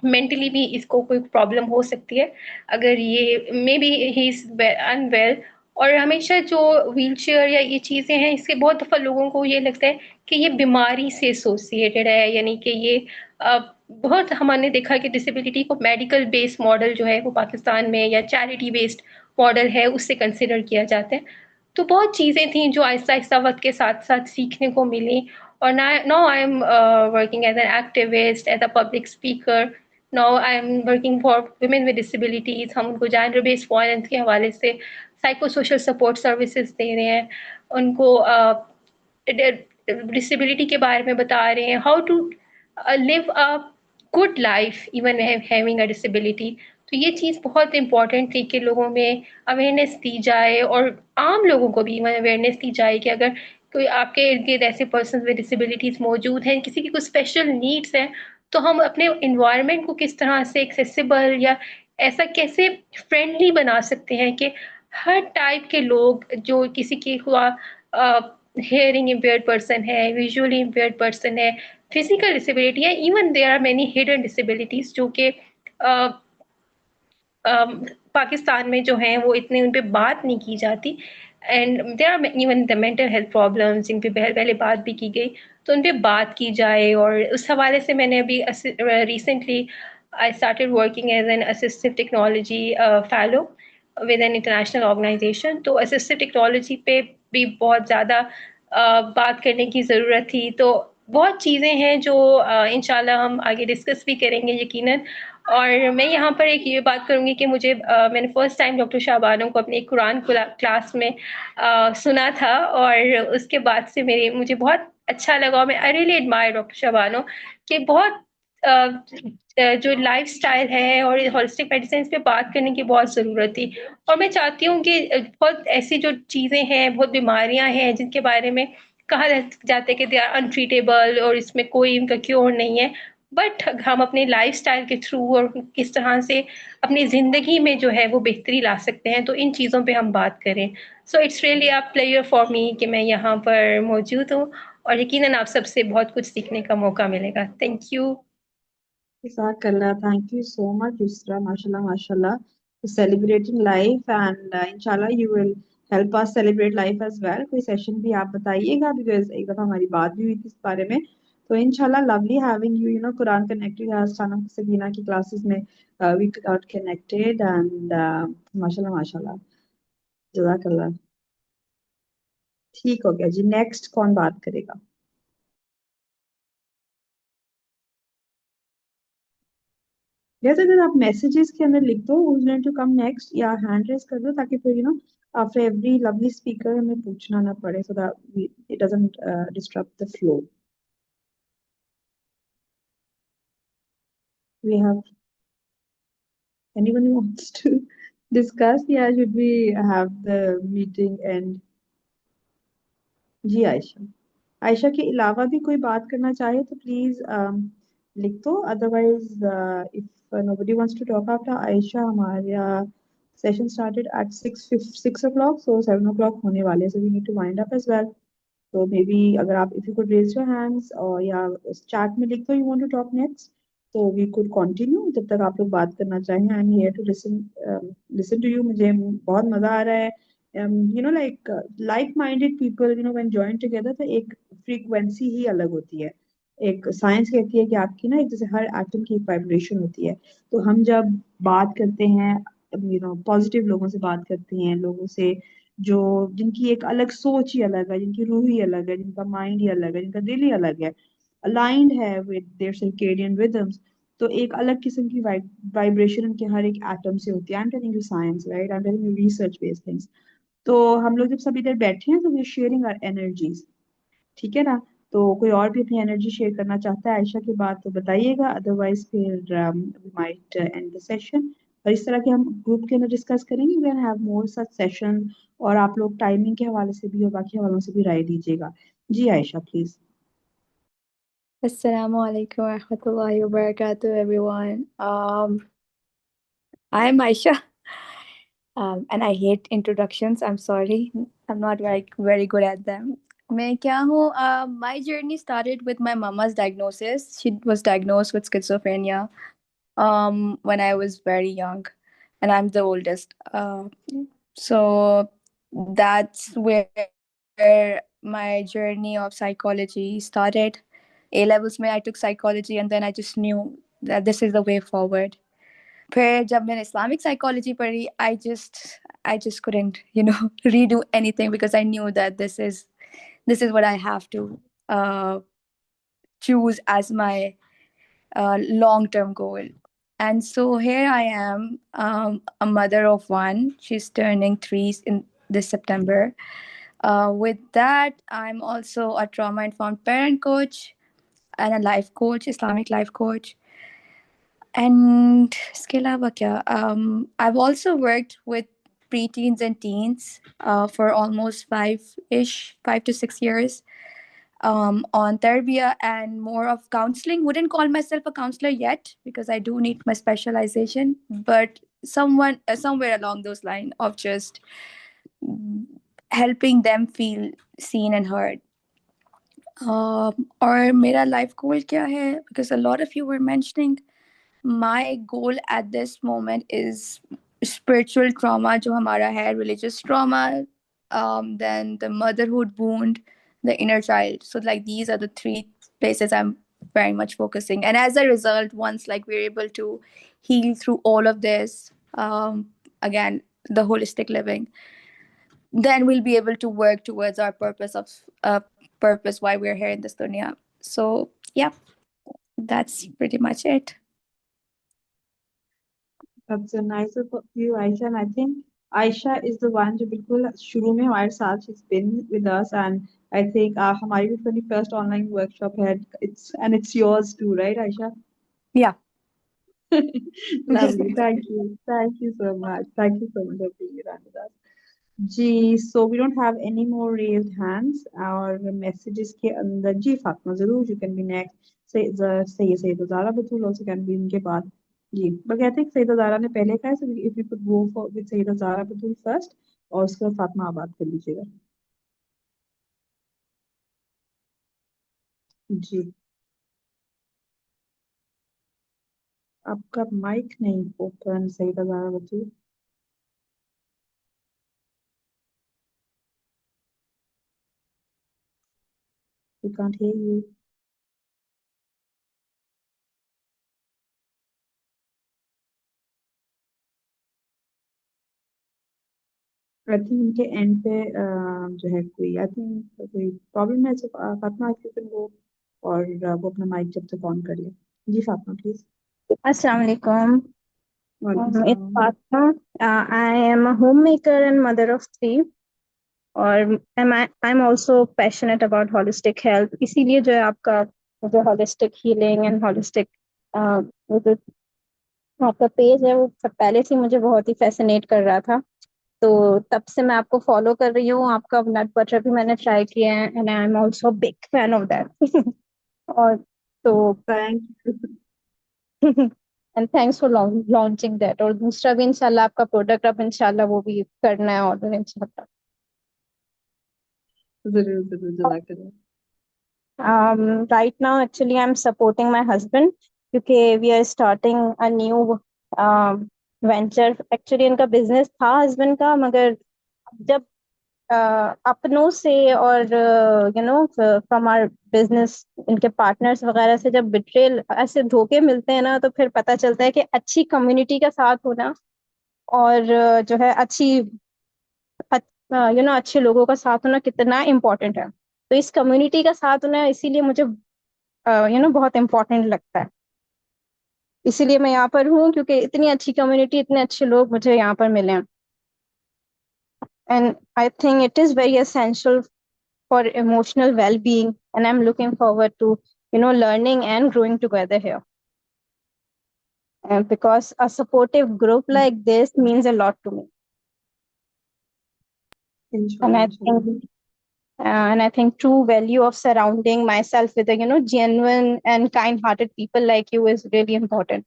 मेंटली भी इसको कोई प्रॉब्लम हो सकती है, अगर ये maybe he is unwell. और हमेशा जो व्हील चेयर या ये चीज़ें हैं, इससे बहुत दफ़ा लोगों को ये लगता है कि ये बीमारी से एसोसिएटेड है, यानी कि ये बहुत हमने देखा कि डिसेबिलिटी को मेडिकल बेस्ड मॉडल जो है वो पाकिस्तान में, या चैरिटी बेस्ड मॉडल है, उससे कंसिडर किया जाता है। तो बहुत चीज़ें थी जो आहिस्ता-आहिस्ता वक़्त के साथ-साथ सीखने को मिली। और now I am working as an activist, as a public speaker. Now I am working for women with disabilities. हम उनको जेंडर बेस्ड वायलेंस के हवाले से साइको सोशल सपोर्ट सर्विसेज दे रहे हैं, उनको डिसेबिलिटी के बारे में बता रहे हैं, how to live a good life even having a disability. तो ये चीज़ बहुत इम्पॉर्टेंट थी कि लोगों में अवेयरनेस दी जाए, और आम लोगों को भी अवेयरनेस दी जाए कि अगर कोई आपके इर्द गिर्द ऐसे पर्सन विद डिसेबिलिटीज़ मौजूद हैं, किसी की कुछ स्पेशल नीड्स हैं, तो हम अपने इन्वायरमेंट को किस तरह से एक्सेसिबल या ऐसा कैसे फ्रेंडली बना सकते हैं कि हर टाइप के लोग, जो किसी की हुआ हेयरिंग इम्पेयर्ड पर्सन है, विजुअली इम्पेयर्ड पर्सन है, फिजिकल डिसेबिलिटी है, even there are many hidden disabilities जो कि पाकिस्तान में जो हैं वो इतने उन पे बात नहीं की जाती। And there are even the mental health problems, जिन पे पहले बात भी की गई, तो उन पे बात की जाए। और उस हवाले से मैंने अभी recently I started working as an assistive technology fellow with an international organisation. तो असिस्टिव टेक्नोलॉजी पे भी बहुत ज़्यादा बात करने की ज़रूरत थी। तो बहुत चीज़ें हैं जो इंशाल्लाह हम आगे डिस्कस भी करेंगे यकीनन। और मैं यहाँ पर एक ये बात करूँगी कि मैंने फर्स्ट टाइम डॉक्टर शाहबानो को अपने कुरान क्लास में सुना था, और उसके बाद से मुझे बहुत अच्छा लगा। मैं I really admire doctor Shah Bano कि बहुत जो लाइफस्टाइल है और होलिस्टिक मेडिसिन पे बात करने की बहुत ज़रूरत थी। और मैं चाहती हूँ कि बहुत ऐसी जो चीज़ें हैं, बहुत बीमारियाँ हैं जिनके बारे में कहा जाता है कि दे आर अनट्रीटेबल और इसमें कोई इनका क्योर नहीं है, बट हम अपने लाइफस्टाइल के थ्रू और किस तरह से अपनी ज़िंदगी में जो है वो बेहतरी ला सकते हैं, तो इन चीज़ों पे हम बात करें। So it's really a pleasure for me कि मैं यहाँ पर मौजूद हूँ, और यकीनन आप सबसे बहुत कुछ सीखने का मौका मिलेगा। Thank you. Jazakallah. Thank you so much, Yusra. Mashallah, mashallah. For celebrating life, and inshallah you will help us celebrate life as well. कोई सेशन भी आप बताइएगा, because एक दफा हमारी बात भी हुई थी इस बारे में। तो inshallah lovely having you, Quran connected as Sana Sabina की classes में we got connected, and mashallah, mashallah. Jazakallah. ठीक हो गया जी। नेक्स्ट कौन बात करेगा? जैसे अगर आप मैसेजेस के अंदर लिख दो who's going to come next, या हैंड रेज कर दो, ताकि फिर after every lovely speaker हमें पूछना ना पड़े, so that it doesn't disrupt the flow. We have anyone who wants to discuss, या should we have the meeting end? जी आयशा, आयशा के अलावा भी कोई बात करना चाहे तो प्लीज लिख दो, otherwise if nobody wants to talk after Ayesha, हमारा session started at 6 o'clock, so 7 o'clock होने वाले, so we need to wind up as well. So maybe अगर आप if you could raise your hands, और या chat में लिख दो you want to talk next, so we could continue जब तक आप लोग बात करना चाहें. I'm here to listen to you. मुझे बहुत मजा आ रहा है. Like-minded people, when joined together, तो एक frequency ही अलग होती है. एक साइंस कहती है कि आपकी ना एक जैसे हर एटम की एक वाइब्रेशन होती है. तो हम जब बात करते हैं, पॉजिटिव लोगों से बात करते हैं, लोगों से जो जिनकी एक अलग सोच ही अलग है, जिनकी रूह ही अलग है, जिनका माइंड ही अलग है, जिनका दिल ही अलग है, अलाइंड है विद देयर सर्केडियन रिदम्स, तो एक अलग किस्म की वाइब्रेशन उनके हर एक एटम से होती है. I am telling you science, right? I am telling you research based things. तो हम लोग जब सब इधर बैठे हैं तो वी शेयरिंग आवर एनर्जीज, ठीक है ना? तो कोई और भी अपनी एनर्जी शेयर करना चाहता है आयशा के बाद तो बताइएगा, अदरवाइज फिर we might end the session. और इस तरह के हम ग्रुप के अंदर डिस्कस करेंगे, we can have more such session, और आप लोग टाइमिंग के हवाले से भी और बाकी हवालों से भी राय दीजिएगा. जी Ayesha please. Assalamu alaikum wa rahmatullahi wa barakatuh, everyone. I'm Aisha, and I hate introductions. I'm sorry. I'm not very good at them. मैं क्या हूँ? My journey started with my mama's diagnosis. She was diagnosed with schizophrenia when I was very young, and I'm the oldest. So that's where my journey of psychology started. A levels में I took psychology, and then I just knew that this is the way forward. फिर जब मैंने Islamic psychology पढ़ी, I just couldn't, redo anything, because I knew that this is what I have to choose as my long-term goal. And so here I am, a mother of one. She's turning 3 in this September. With that, I'm also a trauma-informed parent coach and a life coach, Islamic life coach. And इसके अलावा क्या? I've also worked with preteens and teens for almost 5 to 6 years on therapy and more of counseling. Wouldn't call myself a counselor yet, because I do need my specialization, but somewhere along those lines of just helping them feel seen and heard. और मेरा life goal क्या है? Because a lot of you were mentioning, my goal at this moment is spiritual trauma, जो हमारा है, religious trauma, then the motherhood wound, the inner child. So like these are the 3 places I'm very much focusing. And as a result, once like we're able to heal through all of this, again, the holistic living. then we'll be able to work towards our purpose why we're here in this dunya. So yeah, that's pretty much it. That's a nice of you, Aisha. And I think Aisha is the one जो बिल्कुल शुरू में हमारे साथ she's been with us, and I think हमारी भी 21st online workshop है. It's yours too, right, Aisha? Yeah. Lovely. Thank you. Thank you so much. Thank you so much for being around with us. Ji, so we don't have any more raised hands. Our messages के अंदर जी फातिमा जरूर, you can be next. Syed Zara Batool also can be इनके बाद जी. But I think Syed Zaara ने पहले कहा है, so if you could go for with Syed Zara Batool first और उसके बाद फातिमा आप बात कर लीजिएगा. जी, आपका माइक नहीं open Syed Zara Batool. We can't hear you. I think उनके एंड पे जो है कोई आई थिंक कोई प्रॉब्लम है. सिर्फ Fatima if you can go और वो अपना माइक जब तक ऑन कर ले. जी फातिमा प्लीज. Assalamu alaikum. वालेकुम It's सलाम. Fatma. I am a homemaker and mother of three. और I'm also passionate about holistic health. इसीलिए जो है आपका जो holistic healing and holistic वो जो आपका पेज है वो पहले से मुझे बहुत ही फैसिनेट कर रहा था. तो तब से मैं आपको फॉलो कर रही हूँ. आपका नट बटर भी मैंने ट्राई किया है and I am also big fan of that. और तो thank you. And thanks for launching that. और दूसरा भी इंशाल्लाह आपका प्रोडक्ट अब इंशाल्लाह वो भी करना है ऑर्डर इंशाल्लाह. जरूर जरूर जज़ाकल्लाह. Right now actually I'm supporting my husband क्योंकि we are starting a new venture. Actually इनका बिजनेस था हस्बैंड का, मगर जब अपनों से और you know from our business इनके पार्टनर्स वगैरह से जब बिट्रेल ऐसे धोखे मिलते हैं ना, तो फिर पता चलता है कि अच्छी कम्युनिटी का साथ होना और जो है अच्छी यू नो अच्छे लोगों का साथ होना कितना इम्पोर्टेंट है. तो इस कम्युनिटी का साथ होना इसीलिए मुझे यू नो बहुत इम्पोर्टेंट लगता है. इसीलिए मैं यहाँ पर हूँ क्योंकि इतनी अच्छी कम्युनिटी, इतने अच्छे लोग मुझे यहाँ पर मिले हैं. And I think it is very essential for emotional well-being, and I'm looking forward to learning and growing together here. And because a supportive group like this means a lot to me. And इंशाल्लाह I इंशाल्लाह. think and I think true value of surrounding myself with a genuine and kind-hearted people like you is really important.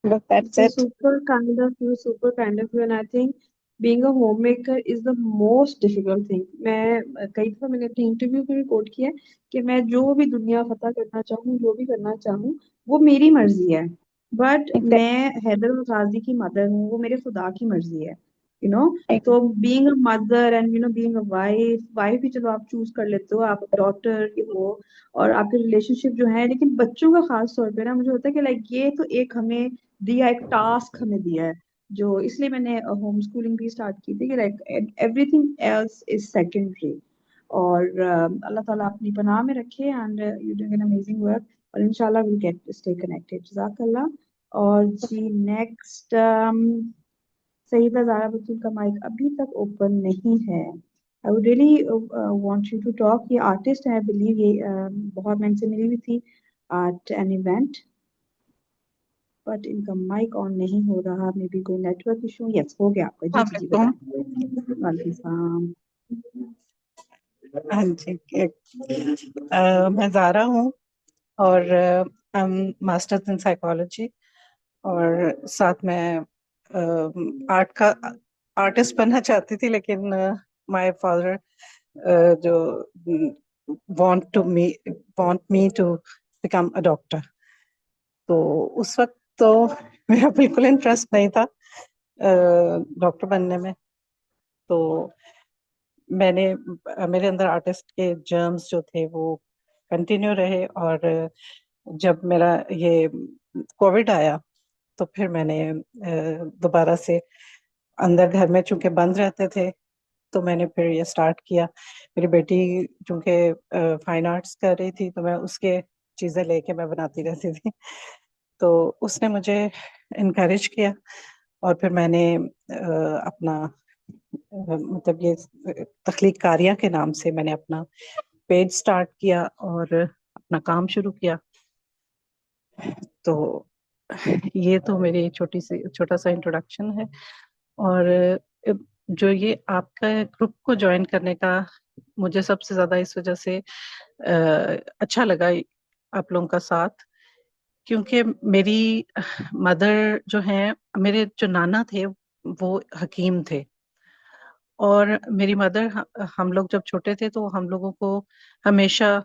Look, that's It's it. super kind of you, super kind of you, and I think being a homemaker is the most difficult thing. मैं कई दफा मैंने अपनी इंटरव्यू में भी कोट किया है कि मैं जो भी दुनिया फतह करना चाहूँ, जो भी करना चाहूँ, वो मेरी मर्जी है. But Exactly. मैं हैदर गाजी की मदर हूँ, वो मेरे खुदा की मर्जी है. यू नो तो Exactly. Being a mother and being a wife भी चलो आप चूज कर लेते हो, आप डॉटर की हो और आपके रिलेशनशिप जो है, लेकिन बच्चों का खास तौर पे ना मुझे होता है कि लाइक ये तो एक हमें दिया, एक टास्क हमें दिया है, जो इसलिए मैंने होम स्कूलिंग भी स्टार्ट की थी कि like everything else is secondary. और अल्लाह ताला अपनी पनाह में रखे and you doing an amazing work और इंशाल्लाह विल गेट स्टे कनेक्टेड. जज़ाकल्लाह. और जी नेक्स्ट सईदा ज़ारा बतूल का माइक अभी तक ओपन नहीं है. I would really want you to talk. ये आर्टिस्ट है, आई बिलीव ये बहुत मैं इनसे मिली हुई थी एट एन इवेंट, बट इनका माइक ऑन नहीं हो रहा. मे बी कोई नेटवर्क इशू. यस हो गया आपका. जी जी जी वालेकुम. बताएं. वालेकुम सलाम. हाँ जी. मैं ज़ारा हूँ और मास्टर्स इन साइकोलॉजी और साथ में आर्टिस्ट बनना चाहती थी, लेकिन माय फादर जो want me to become a doctor. तो उस वक्त तो मेरा बिल्कुल इंटरेस्ट नहीं था डॉक्टर बनने में. तो मेरे अंदर आर्टिस्ट के जर्म्स जो थे वो कंटिन्यू रहे. और जब मेरा ये कोविड आया तो फिर मैंने दोबारा से अंदर घर में चूंकि बंद रहते थे, तो मैंने फिर ये स्टार्ट किया। मेरी बेटी चूंकि फाइन आर्ट्स कर रही थी, तो मैं उसके चीजें लेके मैं बनाती रहती थी। तो उसने मुझे इनकरेज किया, और फिर मैंने अपना मतलब ये तख्लीक कारिया के नाम से मैंने अपना पेज स्टार्ट किया और अपना काम शुरू किया। तो ये तो मेरी छोटा सा इंट्रोडक्शन है। और जो ये आपका ग्रुप को ज्वाइन करने का मुझे सबसे ज्यादा इस वजह से अच्छा लगा आप लोगों का साथ, क्योंकि मेरी मदर जो है, मेरे जो नाना थे वो हकीम थे, और मेरी मदर, हम लोग जब छोटे थे तो हम लोगों को हमेशा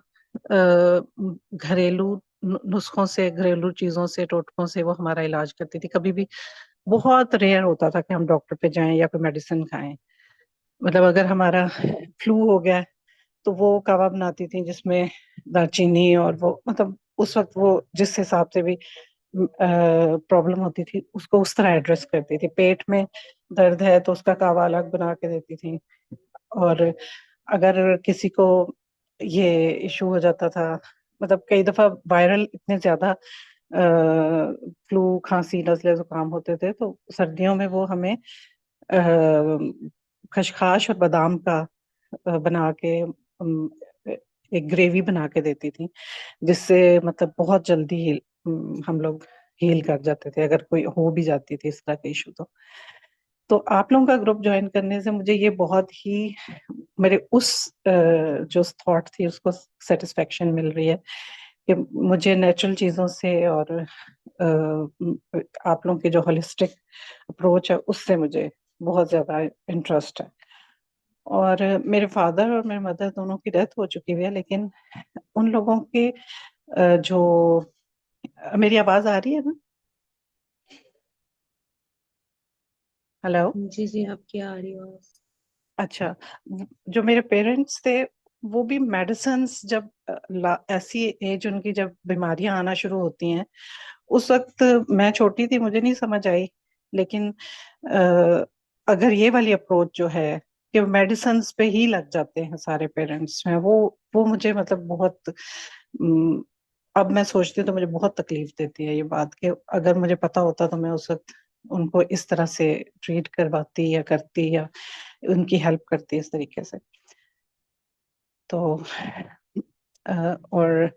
घरेलू नुस्खों से, घरेलू चीजों से, टोटकों से वो हमारा इलाज करती थी। कभी भी बहुत रेयर होता था कि हम डॉक्टर पे जाएं या कोई मेडिसिन खाएं। मतलब अगर हमारा फ्लू हो गया तो वो कावा बनाती थी जिसमें दालचीनी, और वो मतलब उस वक्त वो जिस हिसाब से भी प्रॉब्लम होती थी उसको उस तरह एड्रेस करती थी। पेट में दर्द है तो उसका कावा अलग बना के देती थी। और अगर किसी को ये इशू हो जाता था, मतलब कई दफा वायरल इतने ज्यादा फ्लू, खांसी, नजले, जुकाम होते थे, तो सर्दियों में वो हमें खसखस और बादाम का बना के एक ग्रेवी बना के देती थी, जिससे मतलब बहुत जल्दी हम लोग हील कर जाते थे अगर कोई हो भी जाती थी इस तरह का इशू। तो आप लोगों का ग्रुप ज्वाइन करने से मुझे ये बहुत ही, मेरे उस जो थॉट थी उसको सेटिस्फेक्शन मिल रही है कि मुझे नेचुरल चीजों से और आप लोगों की जो होलिस्टिक अप्रोच है उससे मुझे बहुत ज्यादा इंटरेस्ट है। और मेरे फादर और मेरे मदर दोनों की डेथ हो चुकी हुई है, लेकिन उन लोगों के जो, मेरी आवाज आ रही है ना? हेलो? जी जी, आपकी आ रही हो। अच्छा, जो मेरे पेरेंट्स थे वो भी मेडिसिन, जब ऐसी एज उनकी जब बीमारियां आना शुरू होती हैं, उस वक्त मैं छोटी थी, मुझे नहीं समझ आई। लेकिन अगर ये वाली अप्रोच जो है कि मेडिसिन पे ही लग जाते हैं सारे पेरेंट्स में, वो मुझे मतलब बहुत अब मैं सोचती हूँ तो मुझे बहुत तकलीफ देती है ये बात, कि अगर मुझे पता होता तो मैं उस वक्त उनको इस तरह से ट्रीट करवाती या करती, या उनकी हेल्प करती इस तरीके से। तो और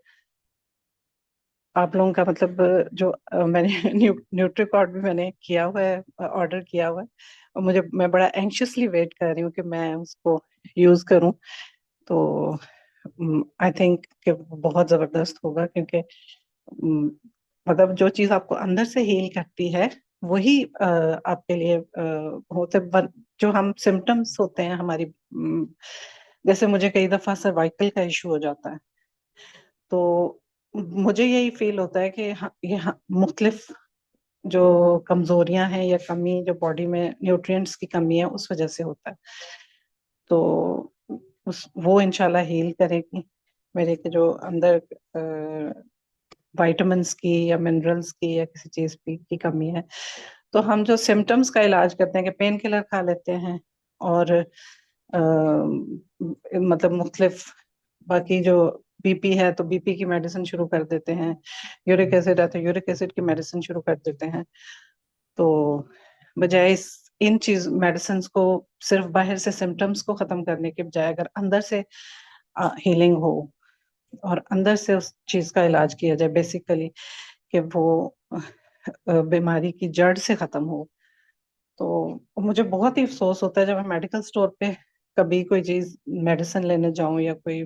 आप लोगों का मतलब जो मैंने न्यूट्रीकॉर्ड भी मैंने किया हुआ है, ऑर्डर किया हुआ है, और मैं बड़ा एंशियसली वेट कर रही हूँ कि मैं उसको यूज करूं। तो आई थिंक कि वो बहुत जबरदस्त होगा, क्योंकि मतलब जो चीज आपको अंदर से हील करती है वही आपके लिए जो हम सिम्टम्स होते हैं हमारी, जैसे मुझे कई दफा सर्वाइकल का इशू हो जाता है, तो मुझे यही फील होता है कि मुख्तलिफ जो कमजोरियां हैं या कमी जो बॉडी में न्यूट्रिएंट्स की कमी है उस वजह से होता है। तो वो इंशाल्लाह हील करेगी मेरे के जो अंदर विटामिन्स की या मिनरल्स की या किसी चीज की कमी है। तो हम जो सिम्टम्स का इलाज करते हैं कि पेन किलर खा लेते हैं, और मतलब मुख्तलिफ बाकी जो बीपी है तो बीपी की मेडिसिन शुरू कर देते हैं, यूरिक एसिड है तो यूरिक एसिड की मेडिसिन शुरू कर देते हैं। तो बजाय इस इन चीज मेडिसिन को सिर्फ बाहर से सिम्टम्स को खत्म करने के बजाय अगर अंदर से हीलिंग हो और अंदर से उस चीज का इलाज किया जाए बेसिकली, कि वो बीमारी की जड़ से खत्म हो। तो मुझे बहुत ही अफसोस होता है जब मैं मेडिकल स्टोर पे कभी कोई चीज मेडिसिन लेने जाऊं या कोई,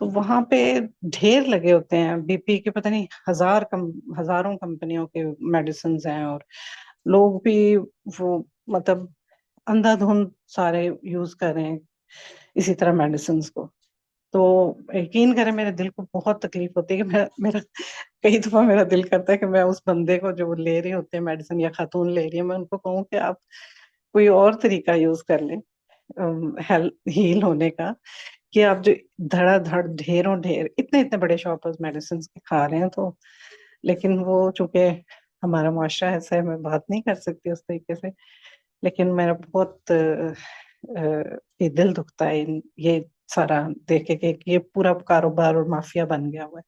तो वहां पे ढेर लगे होते हैं बीपी के, पता नहीं हजारों कंपनियों के मेडिसिन हैं, और लोग भी वो मतलब अंधाधुंध सारे यूज कर रहे हैं इसी तरह मेडिसिन को। तो यकीन करें मेरे दिल को बहुत तकलीफ होती है कि मेरा कई दफा मेरा दिल करता है कि मैं उस बंदे को जो ले रहे होते हैं मेडिसिन या खातून ले रही है, मैं उनको कहूँ कि आप कोई और तरीका यूज कर लें हेल्थ हील होने का, कि आप जो धड़ाधड़ ढेरों ढेर इतने इतने बड़े शॉपर्स मेडिसिन के खा रहे हैं। तो लेकिन वो चूंकि हमारा मुआशरा ऐसा है, मैं बात नहीं कर सकती उस तरीके से। लेकिन मेरा बहुत ये दिल दुखता है ये सारा देख के कि ये पूरा कारोबार और माफिया बन गया हुआ है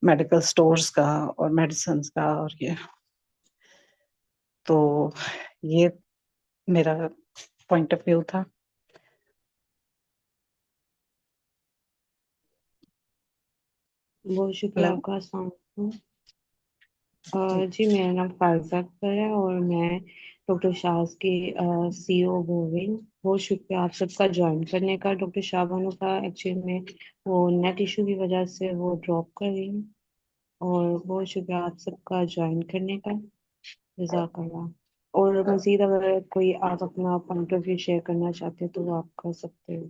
मेडिकल स्टोर्स का और मेडिसिन का। और ये तो ये मेरा पॉइंट ऑफ व्यू था। बहुत शुक्रिया हेलो। आपका। अस्सलाम वालेकुम। जी मेरा नाम फायजा अख्तर है और मैं डॉक्टर शाहज की सीईओ बोल रही हूँ। बहुत शुक्रिया आप सबका ज्वाइन करने का। डॉक्टर शाह बानो का एक्चुअली में वो नेट इशू की वजह से वो ड्रॉप कर रही हूँ। और बहुत शुक्रिया आप सबका ज्वाइन करने का। जज़ाकल्लाह। और मज़ीद अगर कोई आप अपना पॉइंट ऑफ व्यू शेयर करना चाहते हैं तो वो आप कर सकते हो।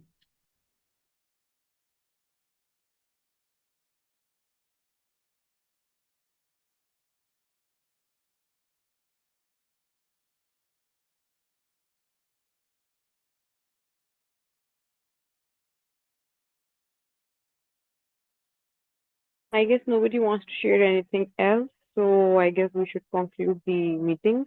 I guess nobody wants to share anything else, so I guess we should conclude the meeting.